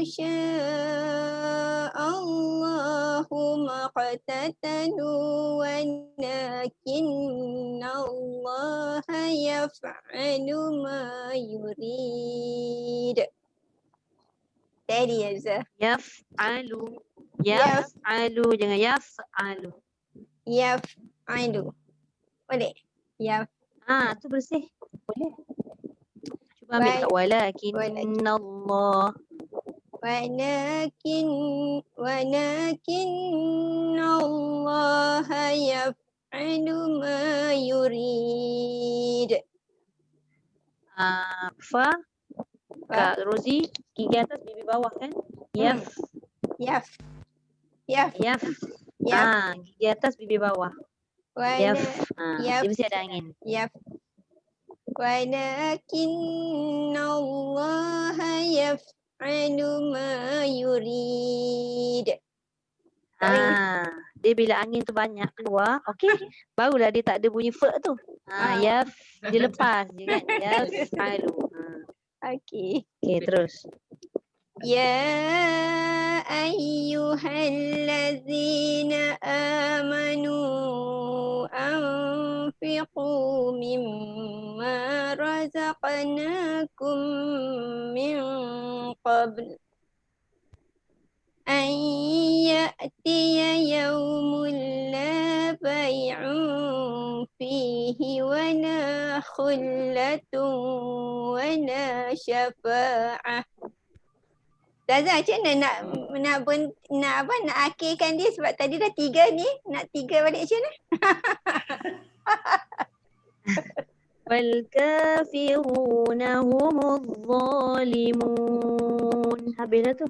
شاء الله ما اقتتلوا ولكن الله يفعل ما يريد. Tadi Azza. Yaf'alu. Yaf'alu. Jangan yaf'alu. Yaf'alu. Boleh? Tu bersih. Boleh. Cuba ambil kat walakin Allah. ولكن الله يفعل ما يريد. Fa Kak Rozi, gigi atas, bibi bawah kan? Yaf, Yaf. Yaf. yaf. Yaf. Gigi atas, bibi bawah. Yaf. Yaf. Dia mesti ada angin. Yaf. Walakinna Allah yaf'alu ma yurid. Dia bila angin tu banyak keluar, okey, barulah dia tak ada bunyi fa tu. Yaf, dia lepas je kan. Yaf, alu. Okey. Okey, terus. Ya ayyuhallazina amanu anfiqu mimma razaqnakum min qabl an ya'tiya yawmun la bay'un fihi wa la khullatun wa la syafa'ah. Ustazah, macam mana nak akhirkan dia sebab tadi dah 3 ni, nak 3 balik macam mana? Wal kafiruna humuz zalimun. Habis dah tu.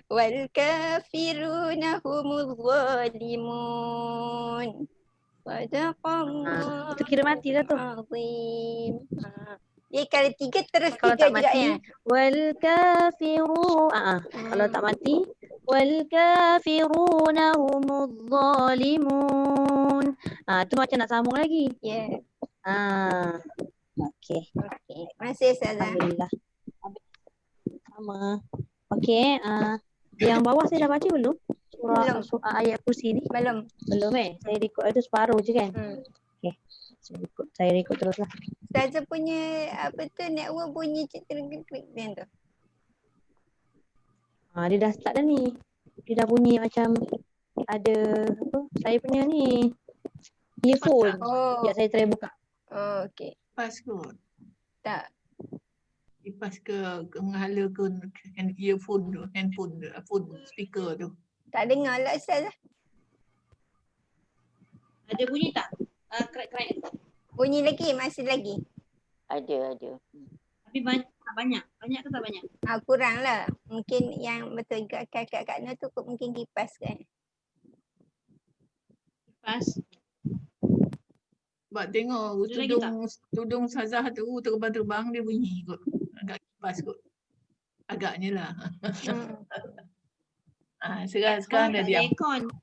Wal kafiruna humuz zalimun. Sadaqallah. Itu kira mati dah tu. Azim. Kalau 3 terus Kalau 3 tak juga mati, ya. wal kafiru. Kalau tak mati, wal kafiruna humuz zalimun. Tu macam nak sambung lagi. Ya. Okey. Okey. Masih Ustazah. Alhamdulillah. Sama. Okey. Yang bawah saya dah baca belum? Surah ayat kursi ni? Belum. Belum Saya record itu separuh je kan? Okey. Saya record teruslah. Ustazah punya network bunyi klik dan tu. Dia dah start dah ni. Dia dah bunyi macam ada saya punya ni earphone. Ya, saya try buka. Okey. Pas kot. Tak. Pas ke menghala ke earphone tu, handphone tu, phone speaker tu. Tak dengar lah Ustazah. Ada bunyi tak? Crack. Bunyi lagi, masih lagi. Ada. Tapi banyak ke tak banyak? Kurang lah. Mungkin yang betul kat Kak Nur tu mungkin kipas kan. Kipas. Sebab tengok tudung Ustazah tu terbang-terbang dia bunyi kot. Agak kipas kot. Agaknya lah. Sekarang dah diam. Aircon.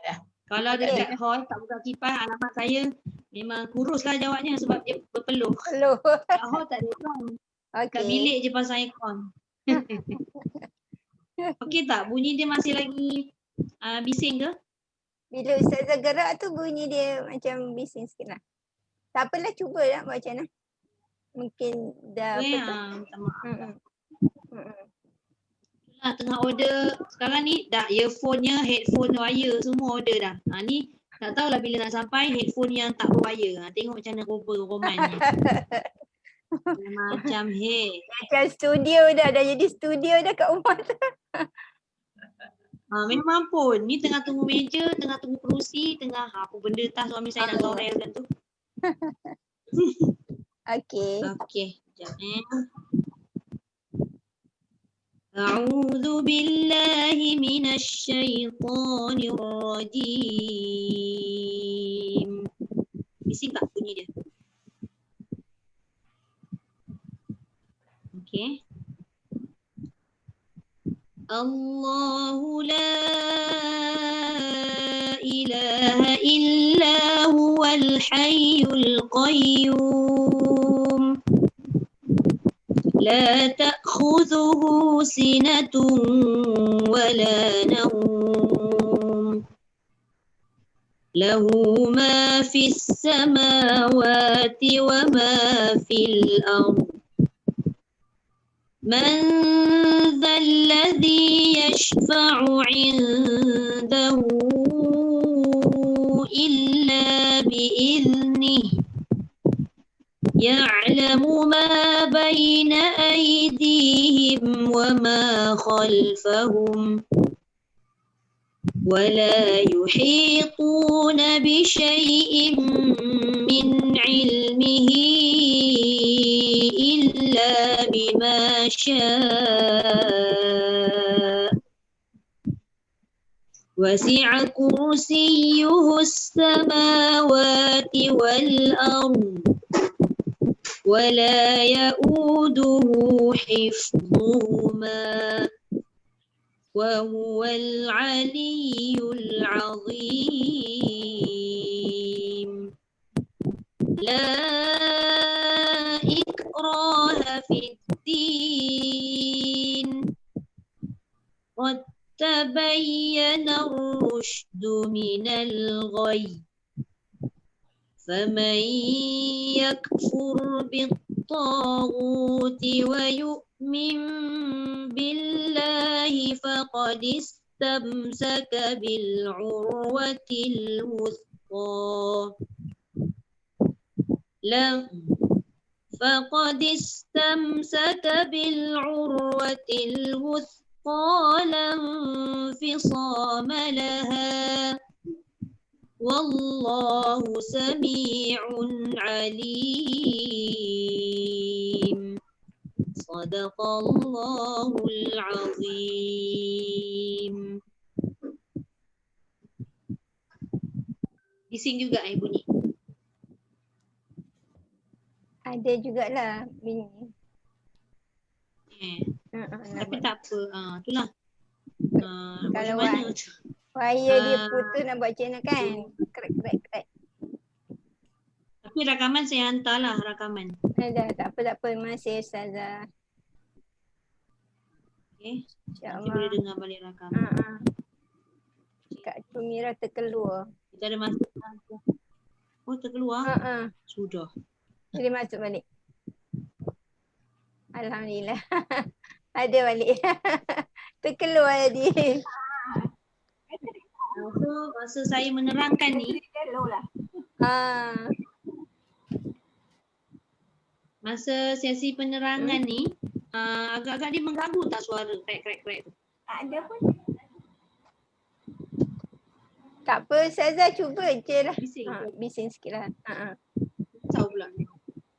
Dah. Kalau ada aircon tak buka kipas, alamat saya memang kuruslah jawabnya sebab dia berpeluh. Kat hall tak ada aircon. Kat bilik je pasang aircon. Okey tak? Bunyi dia masih lagi bising ke? Bila Ustazah gerak tu bunyi dia macam bising sikit lah. Tak apalah, cuba lah buat macam mana. Mungkin dah minta maaf. Tengah order sekarang ni dah earphone-nya, headphone wire semua order dah. Ni tak tahulah bila nak sampai headphone yang tak berwire. Tengok macam mana romannya. Macam macam studio dah jadi studio dah kat rumah tu. Memang pun. Ni tengah tunggu meja, tengah tunggu kerusi, tengah apa benda tak suami saya nak sorel kan tu. Okey. Sekejap A'udzu billahi minasyaitonir rajim. Bising tak bunyi dia? Okey. Allahu la ilaha illa huwal hayyul qayyum. لا تأخذه سنة ولا نوم له ما في السماوات وما في الأرض من ذا الذي يشفع عنده إلا بإذنه يعلم ما بين أيديهم وما خلفهم ولا يحيطون بشيء من علمه يشاء وسع كرسيه السماوات والأرض ولا يؤوده حفظهما وهو العلي العظيم لا إكراه في الدين قد تبين الرشد من الغي فمن يكفر بالطاغوت ويؤمن بالله فقد استمسك بالعروة الوثقى فقد استمسك بالعروة الوثقى لا انفصام لها والله سميع عليم صدق الله العظيم. Bising juga bunyi. Ada jugalah bunyi. Tapi tak apa. Itulah. Kalau Macam mana? wire dia putus nak buat macam mana kan? Krek. Tapi rakaman saya hantarlah rakaman. Dah, tak apa. Masih Ustazah. Okay. Nanti InsyaAllah. boleh dengar balik rakaman. Kak Tumira terkeluar. Kita ada masuk. Oh terkeluar? Sudah. Jadi masuk balik. Alhamdulillah. Ada balik. Terkeluar tadi. Masa saya menerangkan ni. Masa sesi penerangan ni, agak-agak dia mengganggu tak suara krek tu? Ada pun. Tak apa, Ustazah cuba je lah. Bising sikit lah. Tahu pula.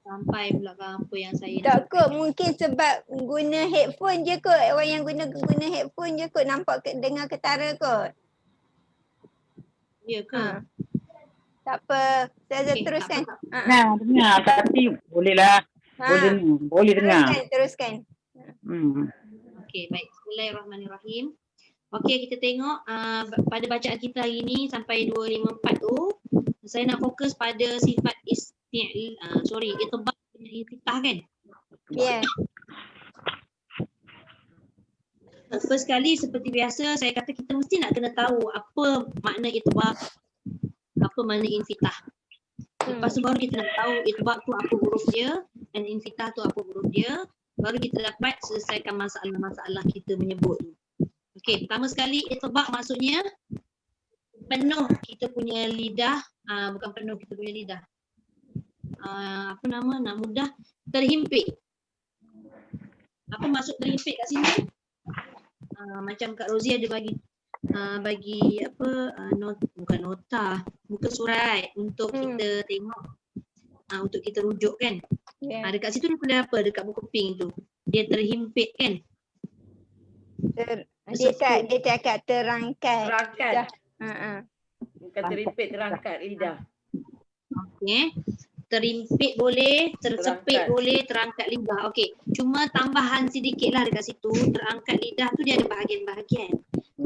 Sampai pula ke apa yang saya tak kot, mungkin sebab guna headphone je kot. Orang yang guna headphone je kot. Nampak dengar ketara kot. Ya ke? Tak apa. Ustazah teruskan. Dengar tapi bolehlah. Boleh dengar. Teruskan. Okey, baik. Bismillahirrahmanirrahim. Okey, kita tengok pada bacaan kita hari ni sampai 254 tu, saya nak fokus pada sifat itibaq dengan infitah kan? Ya. First sekali seperti biasa saya kata kita mesti nak kena tahu apa makna itibaq, apa makna infitah. Lepas tu baru kita nak tahu itibaq tu apa huruf dia dan infitah tu apa huruf dia, baru kita dapat selesaikan masalah-masalah kita menyebut tu. Okey, pertama sekali itibaq maksudnya penuh kita punya lidah, bukan penuh kita punya lidah. Apa nama, nak mudah terhimpit. Apa maksud terhimpit kat sini? Macam Kak Rozi ada bagi apa bukan nota, buka surat untuk kita tengok, untuk kita rujuk kan. Dekat situ dia boleh apa, dekat buku pink tu dia terhimpit kan. Dia cakap terangkat. Bukan terhimpit, terangkat lidah. Okey. Terimpit boleh, tersepit boleh, terangkat lidah. Okey. Cuma tambahan sedikitlah dekat situ. Terangkat lidah tu dia ada bahagian-bahagian.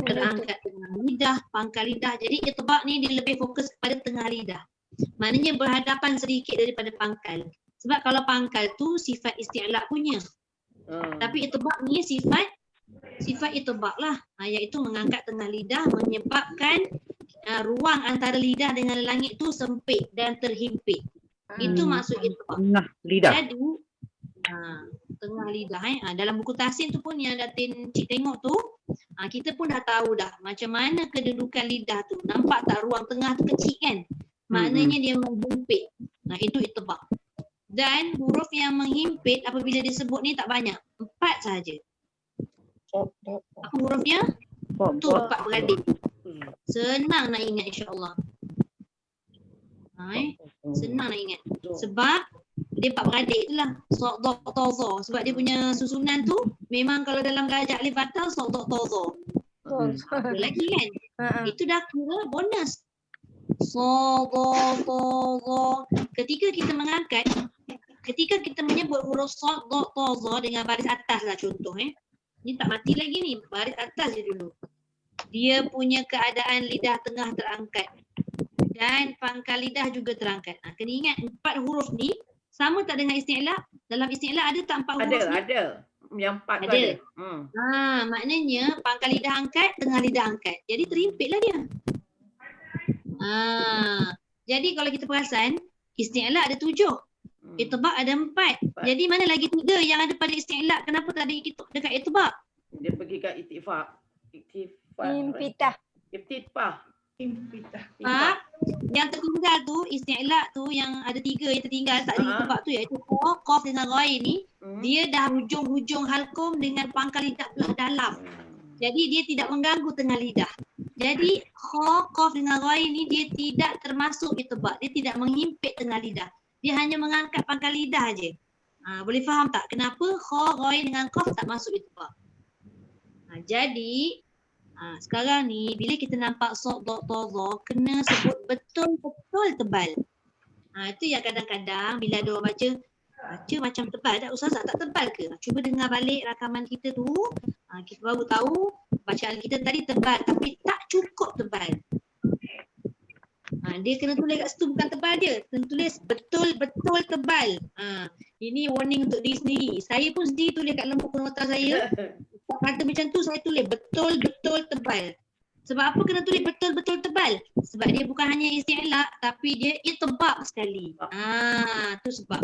Terangkat tengah lidah, pangkal lidah. Jadi itibaq ni dia lebih fokus kepada tengah lidah. Maknanya berhadapan sedikit daripada pangkal. Sebab kalau pangkal tu sifat isti'la punya. Tapi itibaq ni sifat itibaq lah. Iaitu mengangkat tengah lidah menyebabkan ruang antara lidah dengan langit tu sempit dan terhimpit. Itu maksud itibaq. Tengah lidah. Jadi tengah lidah dalam buku tahsin tu pun yang Datin Cik tengok tu, kita pun dah tahu dah macam mana kedudukan lidah tu. Nampak tak ruang tengah tu kecil kan? Maknanya dia menghimpit. Itu itibaq. Dan huruf yang menghimpit apabila disebut ni tak banyak. 4 sahaja. Apa hurufnya? Tu 4 beradik. Senang nak ingat insya-Allah. Senang nak ingat. Sebab dia empat beradik itulah. Sok dok tozo. Sebab dia punya susunan tu memang kalau dalam gajah alif fathah sok dok tozo. Lagi kan? Itu dah kira bonus. Sok dok tozo. Ketika kita mengangkat, ketika kita menyebut huruf sok dok tozo dengan baris atas lah contoh Ni tak mati lagi ni, baris atas je dulu. Dia punya keadaan lidah tengah terangkat dan pangkal lidah juga terangkat. Kena ingat 4 huruf ni sama tak dengan isti'la? Dalam isti'la ada tak 4 huruf ni? Ada. Yang 4 tu Ada. ada. Maknanya pangkal lidah angkat, tengah lidah angkat. Jadi terimpitlah dia. Jadi kalau kita perasan, isti'la ada 7. Itibak ada 4. Jadi mana lagi 3 yang ada pada isti'la? Kenapa tak ada dekat itibak? Dia pergi kat iktifak. Infitah. Infitah. Yang tertinggal tu, isti'la tu yang ada 3 yang tertinggal tak ada itibak tu iaitu qaf dengan ghain ni. Dia dah hujung-hujung halqum dengan pangkal lidah belah dalam. Jadi dia tidak mengganggu tengah lidah. Jadi kha, qaf dengan ghain ni dia tidak termasuk itibak. Dia tidak menghimpit tengah lidah. Dia hanya mengangkat pangkal lidah je. Boleh faham tak kenapa kha, ghain dengan qaf tak masuk itibak? Jadi sekarang ni bila kita nampak sok dok tozo kena sebut betul-betul tebal. Itu yang kadang-kadang bila ada orang baca macam tebal tak? Ustazah tak tebal ke? Cuba dengar balik rakaman kita tu. Kita baru tahu bacaan kita tadi tebal tapi tak cukup tebal. Dia kena tulis kat situ bukan tebal dia. Kena tulis betul-betul tebal. Ini warning untuk diri sendiri. Saya pun sendiri tulis kat lembu penota saya. Kata macam tu saya tulis betul-betul tebal. Sebab apa kena tulis betul-betul tebal? Sebab dia bukan hanya isti'la tapi dia itibak sekali. Tu sebab.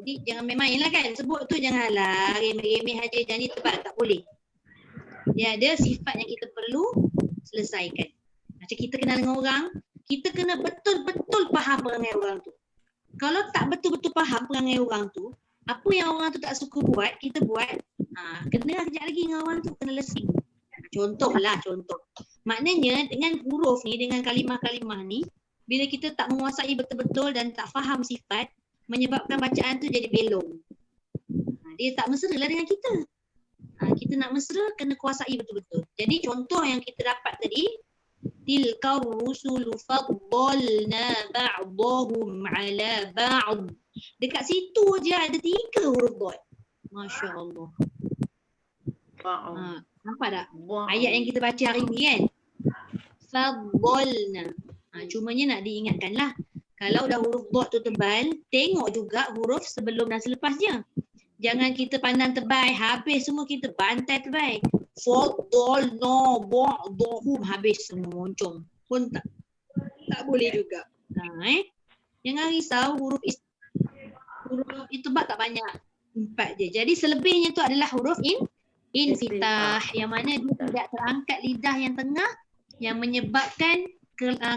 Jadi jangan main-main lah kan. Sebut tu janganlah remeh-remeh aja jadi tebal tak boleh. Dia ada sifat yang kita perlu selesaikan. Macam kita kenal dengan orang, kita kena betul-betul faham perangai orang tu. Kalau tak betul-betul faham perangai orang tu, apa yang orang tu tak suka buat, kita buat, kena kejap lagi dengan orang tu, kena lesing. Contoh. Maknanya dengan huruf ni, dengan kalimah-kalimah ni, bila kita tak menguasai betul-betul dan tak faham sifat, menyebabkan bacaan tu jadi belong. Dia tak mesra lah dengan kita. Kita nak mesra, kena kuasai betul-betul. Jadi contoh yang kita dapat tadi, tilka rusulu faddalna ba'dahum ala ba'd. Dekat situ je ada 3 huruf dot. Masya Allah. Nampak tak? Ayat yang kita baca hari ni kan? Faddalna. Cumanya nak diingatkan lah. Kalau dah huruf dot tu tebal, tengok juga huruf sebelum dan selepasnya. Jangan kita pandang tebal, habis semua kita bantai tebal. Faddalna ba'dahum, habis semua moncong. Pun tak boleh juga. Jangan risau, huruf itibak tak banyak. 4 je. Jadi selebihnya tu adalah huruf infitah. Yang mana dia tidak terangkat lidah yang tengah yang menyebabkan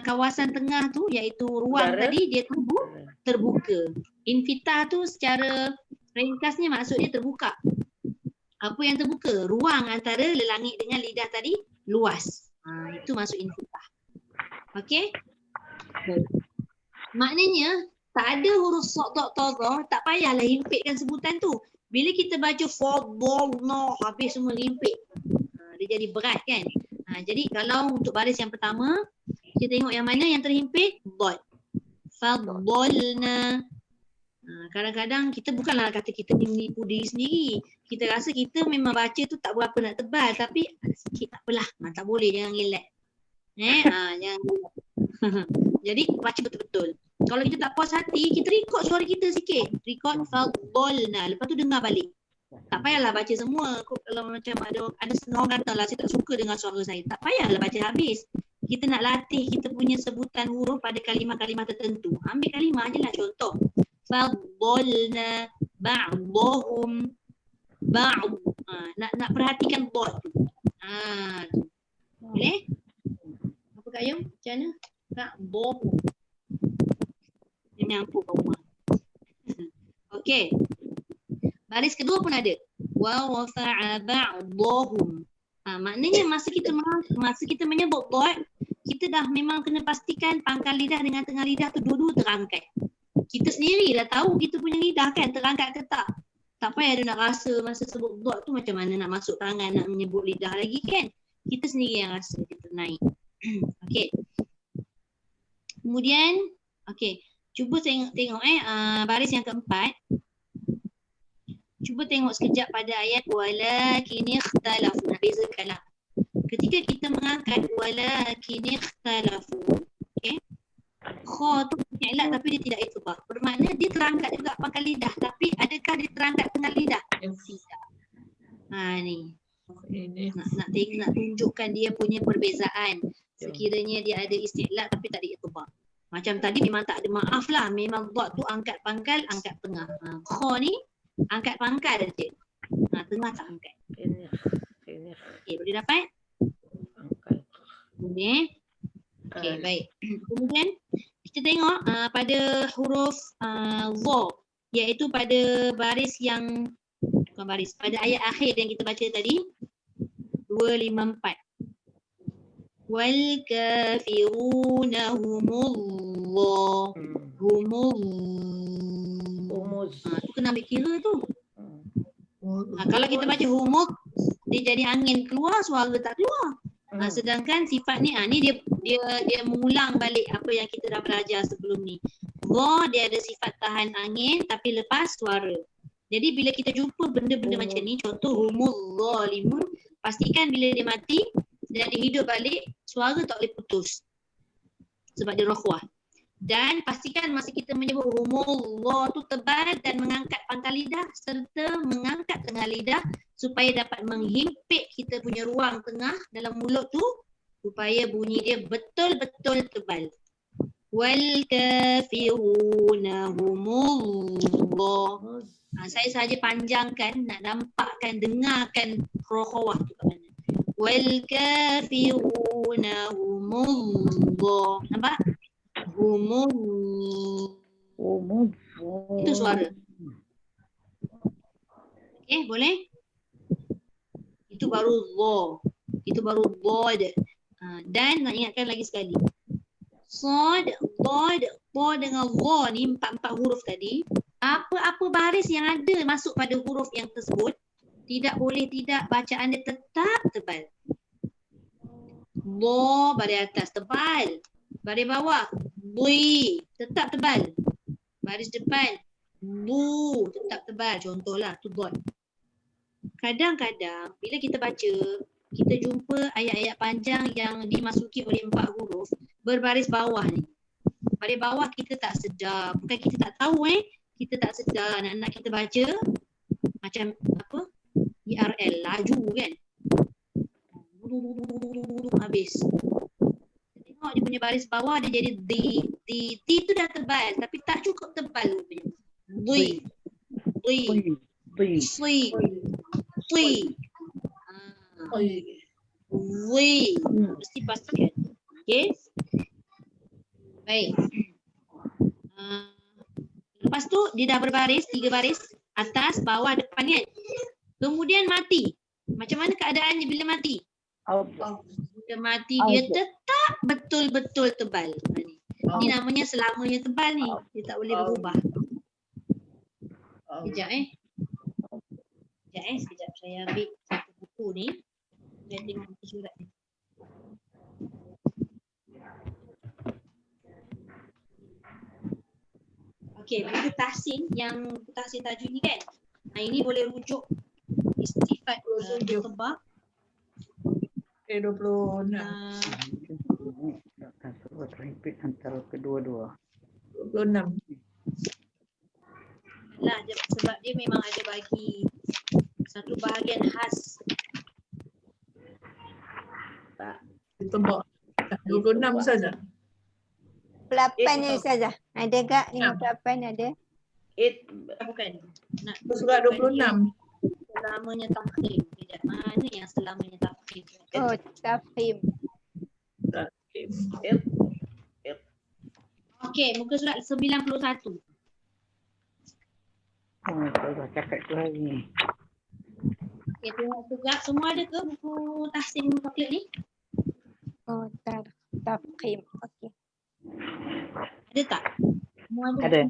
kawasan tengah tu iaitu ruang tadi dia terbuka. Infitah tu secara ringkasnya maksudnya terbuka. Apa yang terbuka? Ruang antara lelangit dengan lidah tadi luas. Itu masuk infitah. Okey? Maknanya tak ada huruf sok tok tozo, tak payahlah himpitkan sebutan tu. Bila kita baca faddalna, habis semua himpit. Dia jadi berat kan? Jadi kalau untuk baris yang pertama, kita tengok yang mana yang terhimpit, dot. Faddalna. Kadang-kadang kita bukanlah kata kita menipu diri sendiri. Kita rasa kita memang baca tu tak berapa nak tebal tapi ada sikit tak apalah. Tak boleh, jangan gelak. Jangan gelak. Jadi baca betul-betul. Kalau kita tak puas hati, kita record suara kita sikit. Record faddalna. Lepas tu dengar balik. Tak payahlah baca semua. Kalau macam ada orang kata lah, saya tak suka dengan suara saya. Tak payahlah baca habis. Kita nak latih kita punya sebutan huruf pada kalimah-kalimah tertentu. Ambil kalimah je lah contoh. Faddalna ba'dahum ba'd. Nak perhatikan dot tu. Boleh? Apa Kak Yum? Macam mana? Ba'dahum. Dia menyampuk kat rumah. Okey. Baris kedua pun ada. Wa wafa'a ba'dahum. Maknanya masa kita menyebut dot, kita dah memang kena pastikan pangkal lidah dengan tengah lidah tu dua-dua terangkat. kita sendiri dah tahu kita punya lidah kan terangkat ke tak. Tak payah ada nak rasa masa sebut dot tu macam mana nak masuk tangan nak menyebut lidah lagi kan. Kita sendiri yang rasa kita naik. Okey. Kemudian okey, cuba tengok baris yang keempat. Cuba tengok sekejap pada ayat walakin ikhtalafu. Nak bezakanlah. Ketika kita mengangkat walakin ikhtalafu, okey. Kha tu isti'la tapi dia tidak itbaq. Bermakna dia terangkat juga pangkal lidah, tapi adakah dia terangkat tengah lidah? Tidak. Ni. Ini. Nak tunjukkan dia punya perbezaan. Sekiranya dia ada isti'la tapi tak ada itbaq. Macam tadi memang tak ada maaf lah. Memang dot tu angkat pangkal, angkat tengah. Kha ni angkat pangkal je. Tengah tak angkat. Okey, boleh dapat? Boleh. Okey, baik. Kemudian kita tengok pada huruf dha, iaitu pada baris yang bukan baris, pada ayat akhir yang kita baca tadi 254. Wal kafiruna humullah. Tu kena ambil kira tu. Kalau kita baca humuk, dia jadi angin keluar, suara tak keluar. Sedangkan sifat ni dia mengulang balik apa yang kita dah belajar sebelum ni. Dha dia ada sifat tahan angin tapi lepas suara. Jadi bila kita jumpa benda-benda macam ni, contoh humul zalimun, pastikan bila dia mati dan dia hidup balik, suara tak boleh putus. Sebab dia rohwah. Dan pastikan masa kita menyebut humullah tu tebal dan mengangkat pangkal lidah serta mengangkat tengah lidah supaya dapat menghimpit kita punya ruang tengah dalam mulut tu supaya bunyi dia betul-betul tebal. Wal kafiruna humullah. Saya sahaja panjangkan nak nampakkan, dengarkan rohwah tu kat mana. Wal kafiruna humullah. Nampak? Itu suara. Okey, boleh? Itu baru dha. Itu baru dhad. Dan nak ingatkan lagi sekali. Sad, dhad, dha dengan dha ni empat huruf tadi. Apa-apa baris yang ada masuk pada huruf yang tersebut tidak boleh tidak bacaan dia tetap tebal. Dha baris atas tebal. Baris bawah dhi tetap tebal. Baris depan bu tetap tebal. Contohlah tu dot. Kadang-kadang bila kita baca, kita jumpa ayat-ayat panjang yang dimasuki oleh 4 huruf berbaris bawah ni. Baris bawah kita tak sedar. Bukan kita tak tahu kita tak sedar anak-anak kita baca macam apa? IRL laju kan. Habis. Tengok dia punya baris bawah dia jadi D. T tu dah tebal tapi tak cukup tebal rupanya. Dhi. Sui. Mesti pastikan. Okey. Baik. Lepas tu dia dah berbaris, 3 baris, atas, bawah, depan kan. Kemudian mati. Macam mana keadaannya bila mati? Bila mati dia tetap betul-betul tebal. Ini namanya selamanya tebal ni. Dia tak boleh berubah. Sekejap sekejap saya ambil satu buku ni. Saya tengok buku surat ni. Okey, buku tahsin yang buku tahsin tajwid ni kan. Ini boleh rujuk sifat tebal. 26. Repeat antara kedua-dua. 26. Lah sebab dia memang ada bagi satu bahagian khas. Tak. Ditebak. 26 saja. 8 je saja. Ada tak? 58 ada. Bukan. Nak Surat 26. selamanya tafkhim. Tidak. Mana yang selamanya tafkhim? Oh, tafkhim. Okey, muka surat 91. Kalau cakap tu hari. Okey, tengok juga. Semua ada ke buku tahsin tafkhim ni? Oh, tafkhim. Okey. Ada tak? Semua Semua Ada.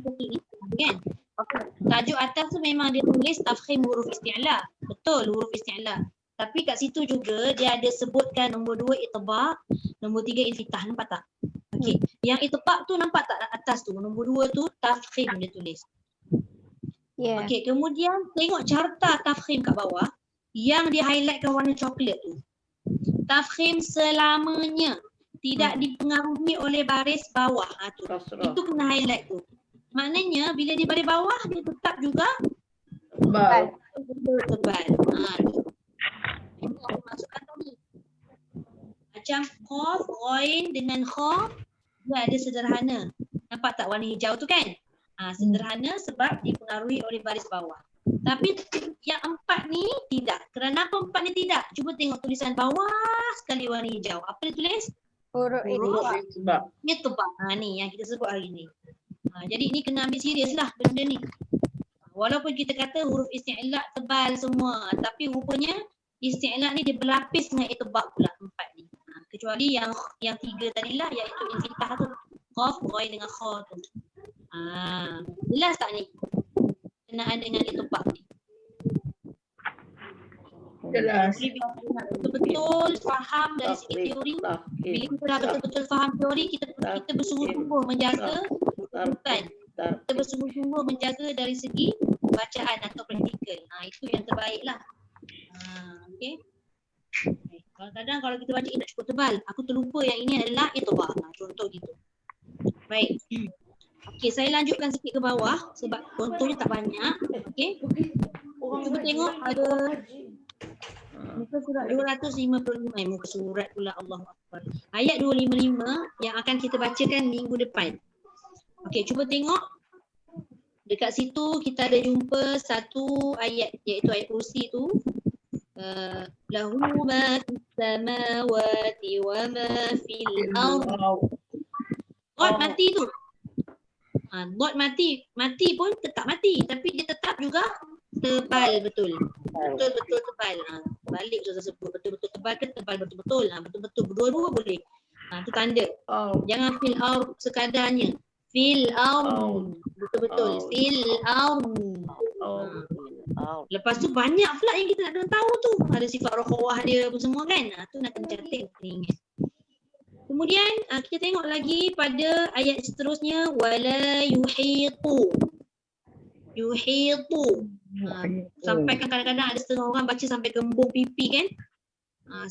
kan? Okay. Tajuk atas tu memang dia tulis tafkhim huruf isti'la. Betul, huruf isti'la. Tapi kat situ juga dia ada sebutkan nombor 2 itbaq, nombor 3 infitah. Nampak tak? Okey. Yang itbaq tu nampak tak atas tu? Nombor 2 tu tafkhim dia tulis. Yeah. Okey, kemudian tengok carta tafkhim kat bawah yang dia highlightkan warna coklat tu. Tafkhim selamanya tidak dipengaruhi oleh baris bawah. Tu. Kasrah. Itu kena highlight tu. Maknanya bila di baris bawah dia tetap juga Tebal. tebal. Aku masukkan tadi. Macam qaf, ghain dengan kha dia ada sederhana. Nampak tak warna hijau tu kan? Sederhana sebab dipengaruhi oleh baris bawah. Tapi yang 4 ni tidak. Kenapa 4 ni tidak? Cuba tengok tulisan bawah sekali warna hijau. Apa dia tulis? Huruf itbaq. Sebab Ni tebal. Ni yang kita sebut hari ni. Jadi ini kena ambil serius lah benda ni. Walaupun kita kata huruf isti'la tebal semua, tapi rupanya isti'la ni dia berlapis dengan itbaq pula 4 ni. Kecuali yang 3 tadilah iaitu infitah tu. Qaf, ghain dengan kha tu. Jelas tak ni? Kenaan dengan itbaq ni. jelas. Jadi biar betul-betul faham dari segi teori. Bila kita dah betul-betul faham teori, kita bersungguh-sungguh menjaga bukan. Kita bersungguh-sungguh menjaga dari segi bacaan atau praktikal. Itu yang terbaik lah. Okay. Kadang-kadang kalau kita baca tak cukup tebal, aku terlupa yang ini adalah itbaq. Contoh gitu. Baik. Okey, saya lanjutkan sikit ke bawah sebab contohnya tak banyak. Okey. Cuba tengok ada muka surat 255. Muka surat pula, Allahu Akbar. Ayat 255 yang akan kita bacakan minggu depan. Okey, cuba tengok. Dekat situ kita ada jumpa satu ayat iaitu ayat kursi tu. Lahu ma fis samawati wa ma fil ardh. God mati tu. God mati pun tetap mati tapi dia tetap juga tebal betul. Betul-betul tebal. Balik Ustaz sebut betul-betul tebal ke tebal betul-betul. Betul-betul dua-dua boleh. Tu tanda. Jangan fil ardh sekadarnya. Fil ardh. Betul-betul. Fil ardh. Lepas tu banyak pula yang kita nak kena tahu tu. Ada sifat rohawah dia apa semua kan. Tu nak kena catat, kena ingat. Kemudian kita tengok lagi pada ayat seterusnya wala yuhitu. Yuhitu. Sampai kadang-kadang ada setengah orang baca sampai kembung pipi kan.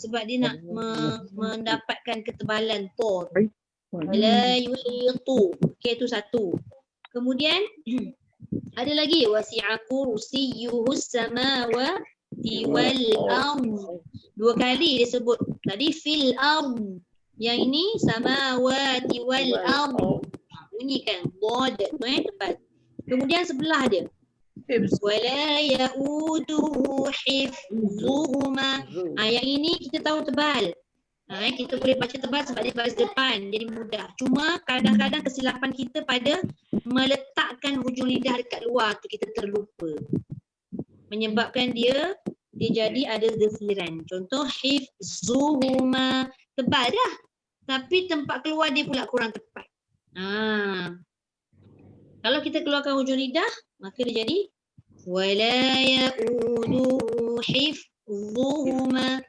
Sebab dia nak mendapatkan ketebalan to. Wala yuhitu. Okey, tu satu. Kemudian ada lagi wasi'a kursiyyuhus samawati wal ardh. 2 kali dia sebut. Tadi fil ardh. Yang ini samawati wal ardh. Bunyi kan bod tepat. Kemudian sebelah dia wala yauduhu hifzuhuma. Yang ini kita tahu tebal. Kita boleh baca tebal sebab dia baris depan jadi mudah. Cuma kadang-kadang kesilapan kita pada meletakkan hujung lidah dekat luar tu kita terlupa. Menyebabkan dia jadi ada desiran. Contoh hifzuhuma tebal dah. Tapi tempat keluar dia pula kurang tepat. Kalau kita keluarkan hujung lidah, maka dia jadi wala yauduhu hifzuhuma.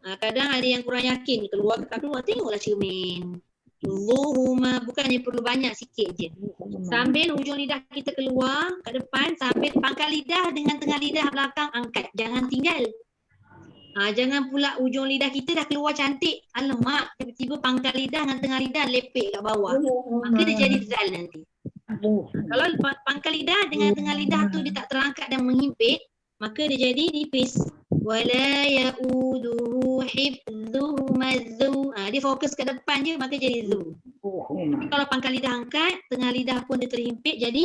Kadang ada yang kurang yakin keluar tengoklah cermin. Zuhuma bukannya perlu banyak sikit je. Sambil hujung lidah kita keluar kat depan, sambil pangkal lidah dengan tengah lidah belakang angkat. Jangan tinggal. Jangan pula hujung lidah kita dah keluar cantik. Alamak, tiba-tiba pangkal lidah dengan tengah lidah lepek kat bawah. Maka dia jadi zal nanti. Kalau pangkal lidah dengan tengah lidah tu dia tak terangkat dan menghimpit, maka dia jadi nipis. Wala yauduhu hifzuhuma zu. Dia fokus ke depan je maka jadi zu. Kalau pangkal lidah angkat, tengah lidah pun dia terhimpit jadi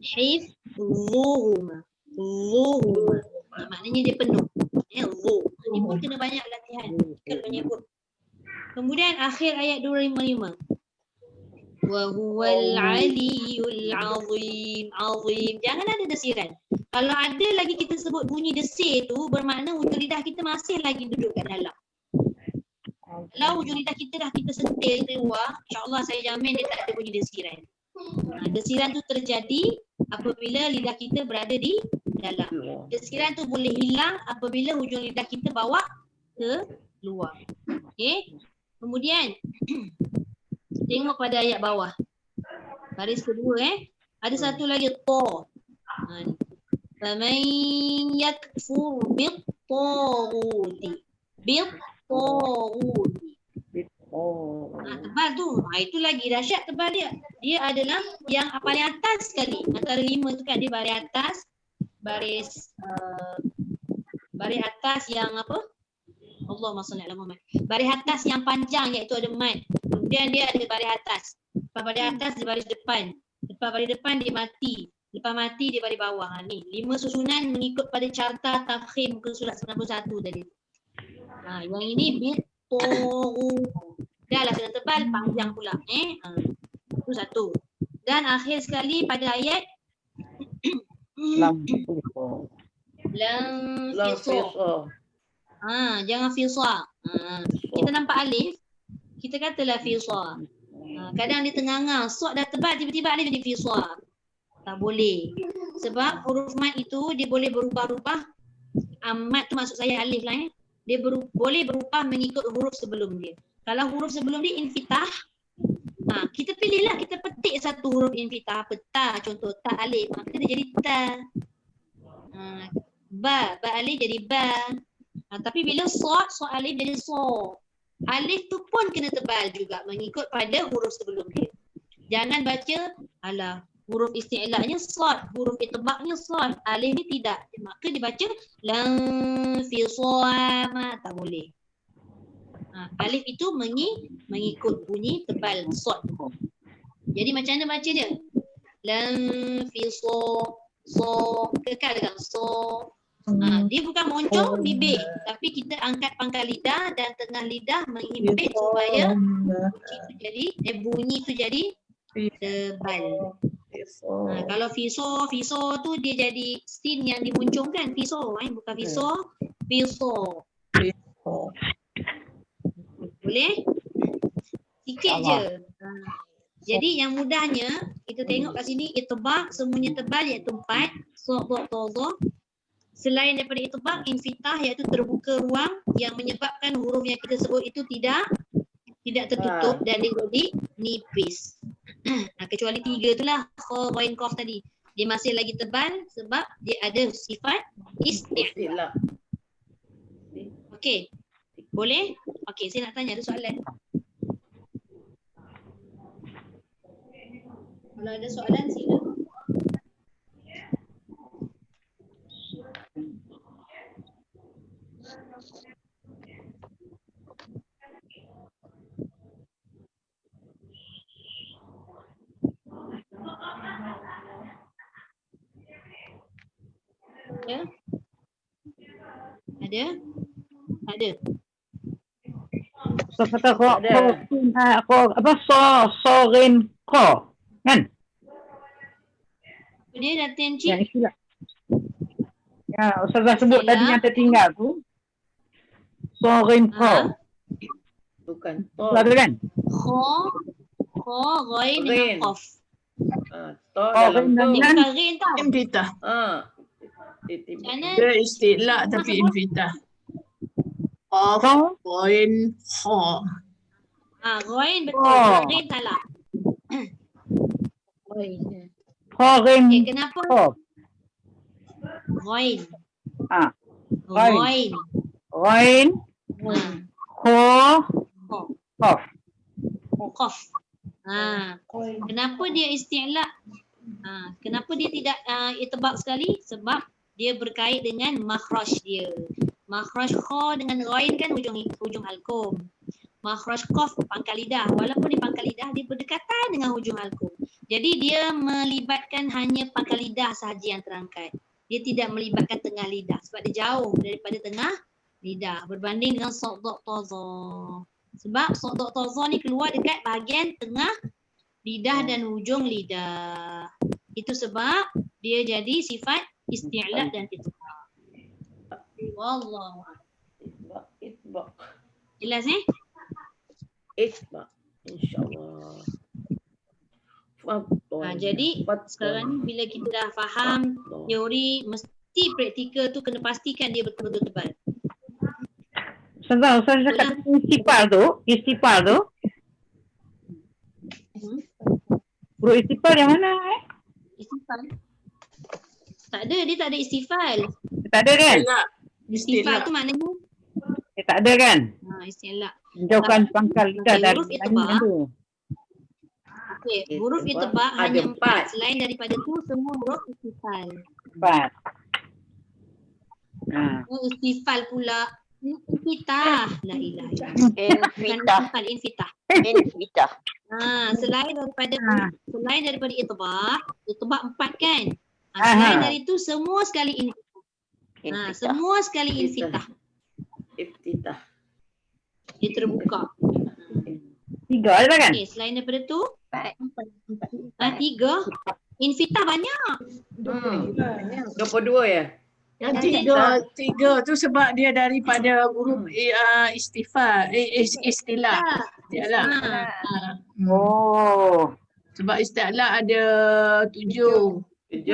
hifzuhuma. Zuhuma. Maknanya dia penuh. Zu. Ini pun kena banyak latihan. Kena menyebut. Kemudian akhir ayat 255. Wa huwal aliyyul azim. Azim. Jangan ada desiran. Kalau ada lagi kita sebut bunyi desir tu bermakna hujung lidah kita masih lagi duduk kat dalam. Kalau hujung lidah kita dah kita sentil keluar, insya-Allah saya jamin dia tak ada bunyi desiran. Desiran tu terjadi apabila lidah kita berada di dalam. Desiran tu boleh hilang apabila hujung lidah kita bawa ke luar. Okey. Kemudian tengok pada ayat bawah. Baris kedua Ada satu lagi to. Faman yakfur bit-taghuti. Bit-taghuti. Tebal tu. Itu lagi dahsyat tebal dia. Dia adalah yang paling atas sekali. Antara 5 tu kan dia baris atas. Baris atas yang apa? Allahumma salli ala Muhammad. Baris atas yang panjang iaitu ada mat. Kemudian dia ada baris atas. Lepas baris atas dia baris depan. Lepas baris depan dia mati. Lepas mati dia baris bawah. Ni 5 susunan mengikut pada carta tafkhim muka surat 91 tadi. Yang ini dah lah kena tebal, panjang pula. Itu satu. Dan akhir sekali pada ayat Lam fisah. Jangan fisah. Kita nampak alif, kita katalah fisah. Kadang dia tengah-tengah, sok dah tebal tiba-tiba alif jadi fisah. Tak boleh. Sebab huruf mat itu dia boleh berubah-ubah. Mat tu maksud saya alif lah. Dia boleh berubah mengikut huruf sebelum dia. Kalau huruf sebelum dia infitah, kita pilihlah, kita petik satu huruf infitah, ta, contoh ta alif, maka dia jadi ta. Ba alif jadi ba. Tapi bila so alif jadi so. Alif tu pun kena tebal juga mengikut pada huruf sebelum dia. Jangan baca huruf isti'la'nya sod, huruf itbaqnya sod, alif ni tidak. Maka dibaca lam fi sawama, tak boleh. Alif itu mengikut bunyi tebal sod. Jadi macam mana baca dia? Lam fi so kekal dengan so. Dia bukan moncong bibir, tapi kita angkat pangkal lidah dan tengah lidah mengimpit supaya bunyi itu jadi tebal. Kalau fiso tu dia jadi sin yang dimuncungkan, fiso bukan fiso. Boleh? Sikit je. Jadi yang mudahnya kita tengok kat sini itbaq semuanya tebal iaitu 4, so. Selain daripada itbaq, infitah iaitu terbuka ruang yang menyebabkan huruf yang kita sebut itu tidak tertutup dan dia jadi nipis. Kecuali 3 itulah kha, ghain, qaf tadi. Dia masih lagi tebal sebab dia ada sifat isti'la. Okey. Boleh? Okey, saya nak tanya ada soalan. Kalau ada soalan sila. Ada. So kata sorin ko kan? Dia dah tencik. Ya, Ustazah sebut tadi yang tertinggal tu. Sorin ko. Bukan. Ada kan? Kho, ghain dengan qaf. To dalam tu. Bukan ghain tau. Infitah. Mana? Dia istilah tapi infitah. Qaf, ghain, kha. Ghain betul. Ghain salah. Ghain. Kenapa? Ghain. Ghain. Ghain. Kha. Qaf. Qaf. Kenapa dia isti'la? Kenapa dia tidak itbaq sekali? Sebab dia berkait dengan makhraj dia. Makhraj kha dengan ghain kan hujung halqum. Makhraj qaf pangkal lidah. Walaupun di pangkal lidah dia berdekatan dengan hujung halqum. Jadi dia melibatkan hanya pangkal lidah sahaja yang terangkat. Dia tidak melibatkan tengah lidah sebab dia jauh daripada tengah lidah berbanding dengan sodok tozo. Sebab sodok tozo ni keluar dekat bahagian tengah lidah dan hujung lidah. Itu sebab dia jadi sifat isti'la dan itbaq. Wallahu Itbaq. Jelas Itbaq. InsyaAllah. Jadi sekarang ni bila kita dah faham teori, mesti praktikal tu kena pastikan dia betul-betul tebal. Ustazah cakap istifal tu. Huruf istifal yang mana Istifal. Tak ada, dia tak ada istifal. Tak ada kan? Istifal tu maknanya Tak ada kan? istilah. Jauhkan pangkal lidah Okey, dari huruf itibak. langit tu. Okey, huruf itibak Ada hanya 4. 4. Selain daripada tu semua huruf istifal. 4. Istifal pula infitah. La ilaha illallah. Infitah. Bukan infitah. Infitah. Selain daripada itibak 4 kan? Selain dari tu semua sekali infitah. Semua sekali infitah. Iftitah. Dia terbuka. 3 ada kan? Okey, selain daripada tu 3. Infitah banyak. 22 ya? Yang tiga tu sebab dia daripada huruf istilah. Istilah. Oh. Sebab istilah ada 7. 7.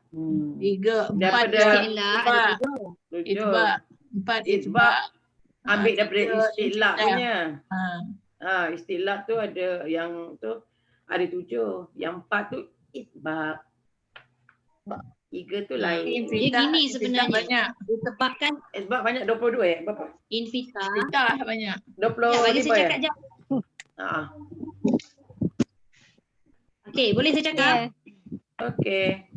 3, 4 Daripada Istilah ada 7. itibak. 4 itibak. Ambil daripada istilah punya. Ha. Istilah tu ada yang tu ada 7. Yang 4 tu itbak. 3 tu lain. Dia gini sebenarnya. Banyak. Ditebakkan Itbak banyak 22 ya? Berapa? infitah. Itah banyak. 25 Bagi saya ya? cakap je. Okey, boleh saya cakap? Okey.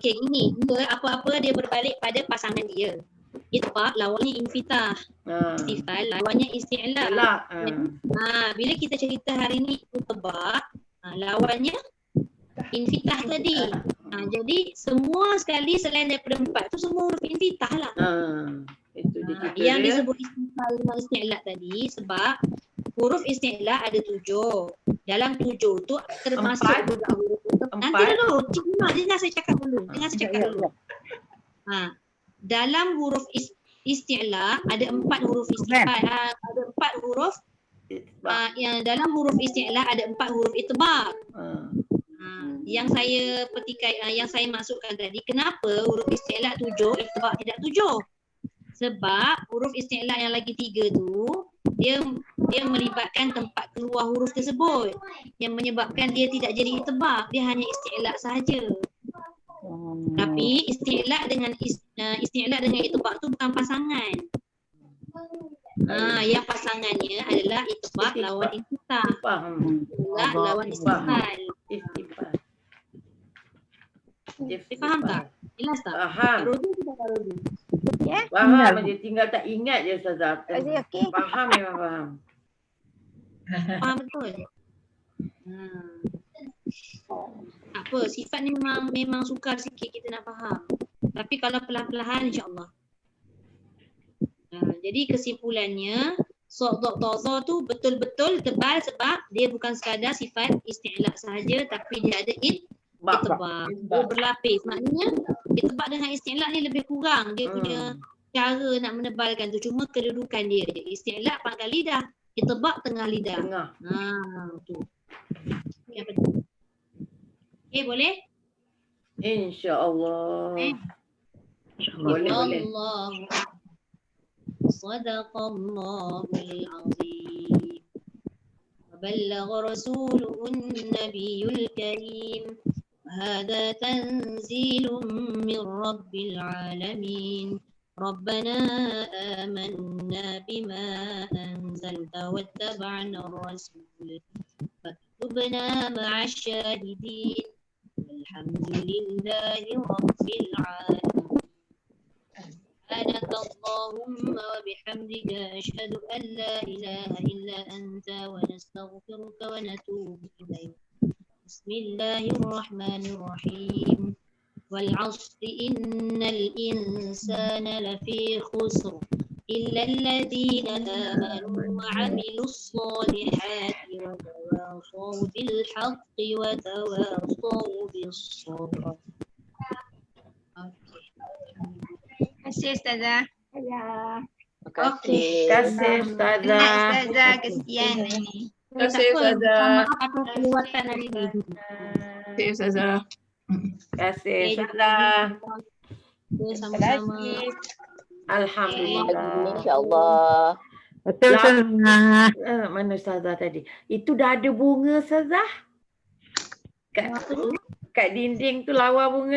Okey, gini. Dia apa-apa dia berbalik pada pasangan dia. Itbak lawannya infitah. Istifal lawannya isti'la. Bila kita cerita hari ni itbak, lawannya infitah tadi. Jadi semua sekali selain daripada 4 tu semua huruf infitah lah. Itu dia cerita Yang dia. disebut istifal dengan isti'la tadi sebab huruf isti'la ada 7. Dalam 7 tu termasuk juga huruf itu. Nanti dulu, Cik Mak, dengar saya cakap dulu. Dalam huruf isti'la ada 4 huruf istifal. Ada 4 huruf. Yang dalam huruf isti'la ada 4 huruf itbak. Yang saya petikai, yang saya masukkan tadi, kenapa huruf isti'la 7, itbak tidak 7? Sebab huruf isti'la yang lagi 3 tu dia melibatkan tempat keluar huruf tersebut yang menyebabkan dia tidak jadi itbak, dia hanya isti'la sahaja. Tapi isti'la dengan itbak tu bukan pasangan. Yang pasangannya adalah itbak lawan infitah. Itbak lawan istifal. Faham tak? Jelas tak? Faham. Rozi kita tak Rozi? Faham je, tinggal tak ingat je Ustazah. Okey. Faham memang faham. Faham betul? Apa, sifat ni memang sukar sikit kita nak faham. Tapi kalau perlahan-lahan insya-Allah. Jadi kesimpulannya Sok Dok Tozo tu betul-betul tebal sebab dia bukan sekadar sifat isti'la sahaja tapi dia ada itbak. Dia berlapis. Maknanya itbak dengan isti'la ni lebih kurang. Dia punya cara nak menebalkan tu. Cuma kedudukan dia je. Isti'la pangkal lidah. Itbak tengah lidah. Tu. Yang penting. Okey, boleh? InsyaAllah. Boleh. Allah. Sadaqallahul azim. وبلغ رسوله النبي الكريم وهذا تنزيل من رب العالمين ربنا آمنا بما أنزلت واتبعنا الرسول فاكتبنا مع الشاهدين الحمد لله رب العالمين سبحانك اللهم وبحمدك أشهد أن لا إله إلا أنت ونستغفرك ونتوب إليك بسم الله الرحمن الرحيم والعصر إن الإنسان لفي خسر إلا الذين آمنوا وعملوا الصالحات وتواصوا بالحق وتواصوا بالصبر. Terima kasih Ustazah. Terima kasih. Terima kasih Ustazah. Ustazah kesian hari ni. Terima kasih Ustazah. Maaf atas kelewatan hari ini. Terima kasih Ustazah. Terima kasih, Okay, Ustazah. Ya, sama-sama. Alhamdulillah. InsyaAllah. Betul, Ustazah. Mana Ustazah tadi? Itu dah ada bunga, Ustazah. Kat dinding tu lawa bunga.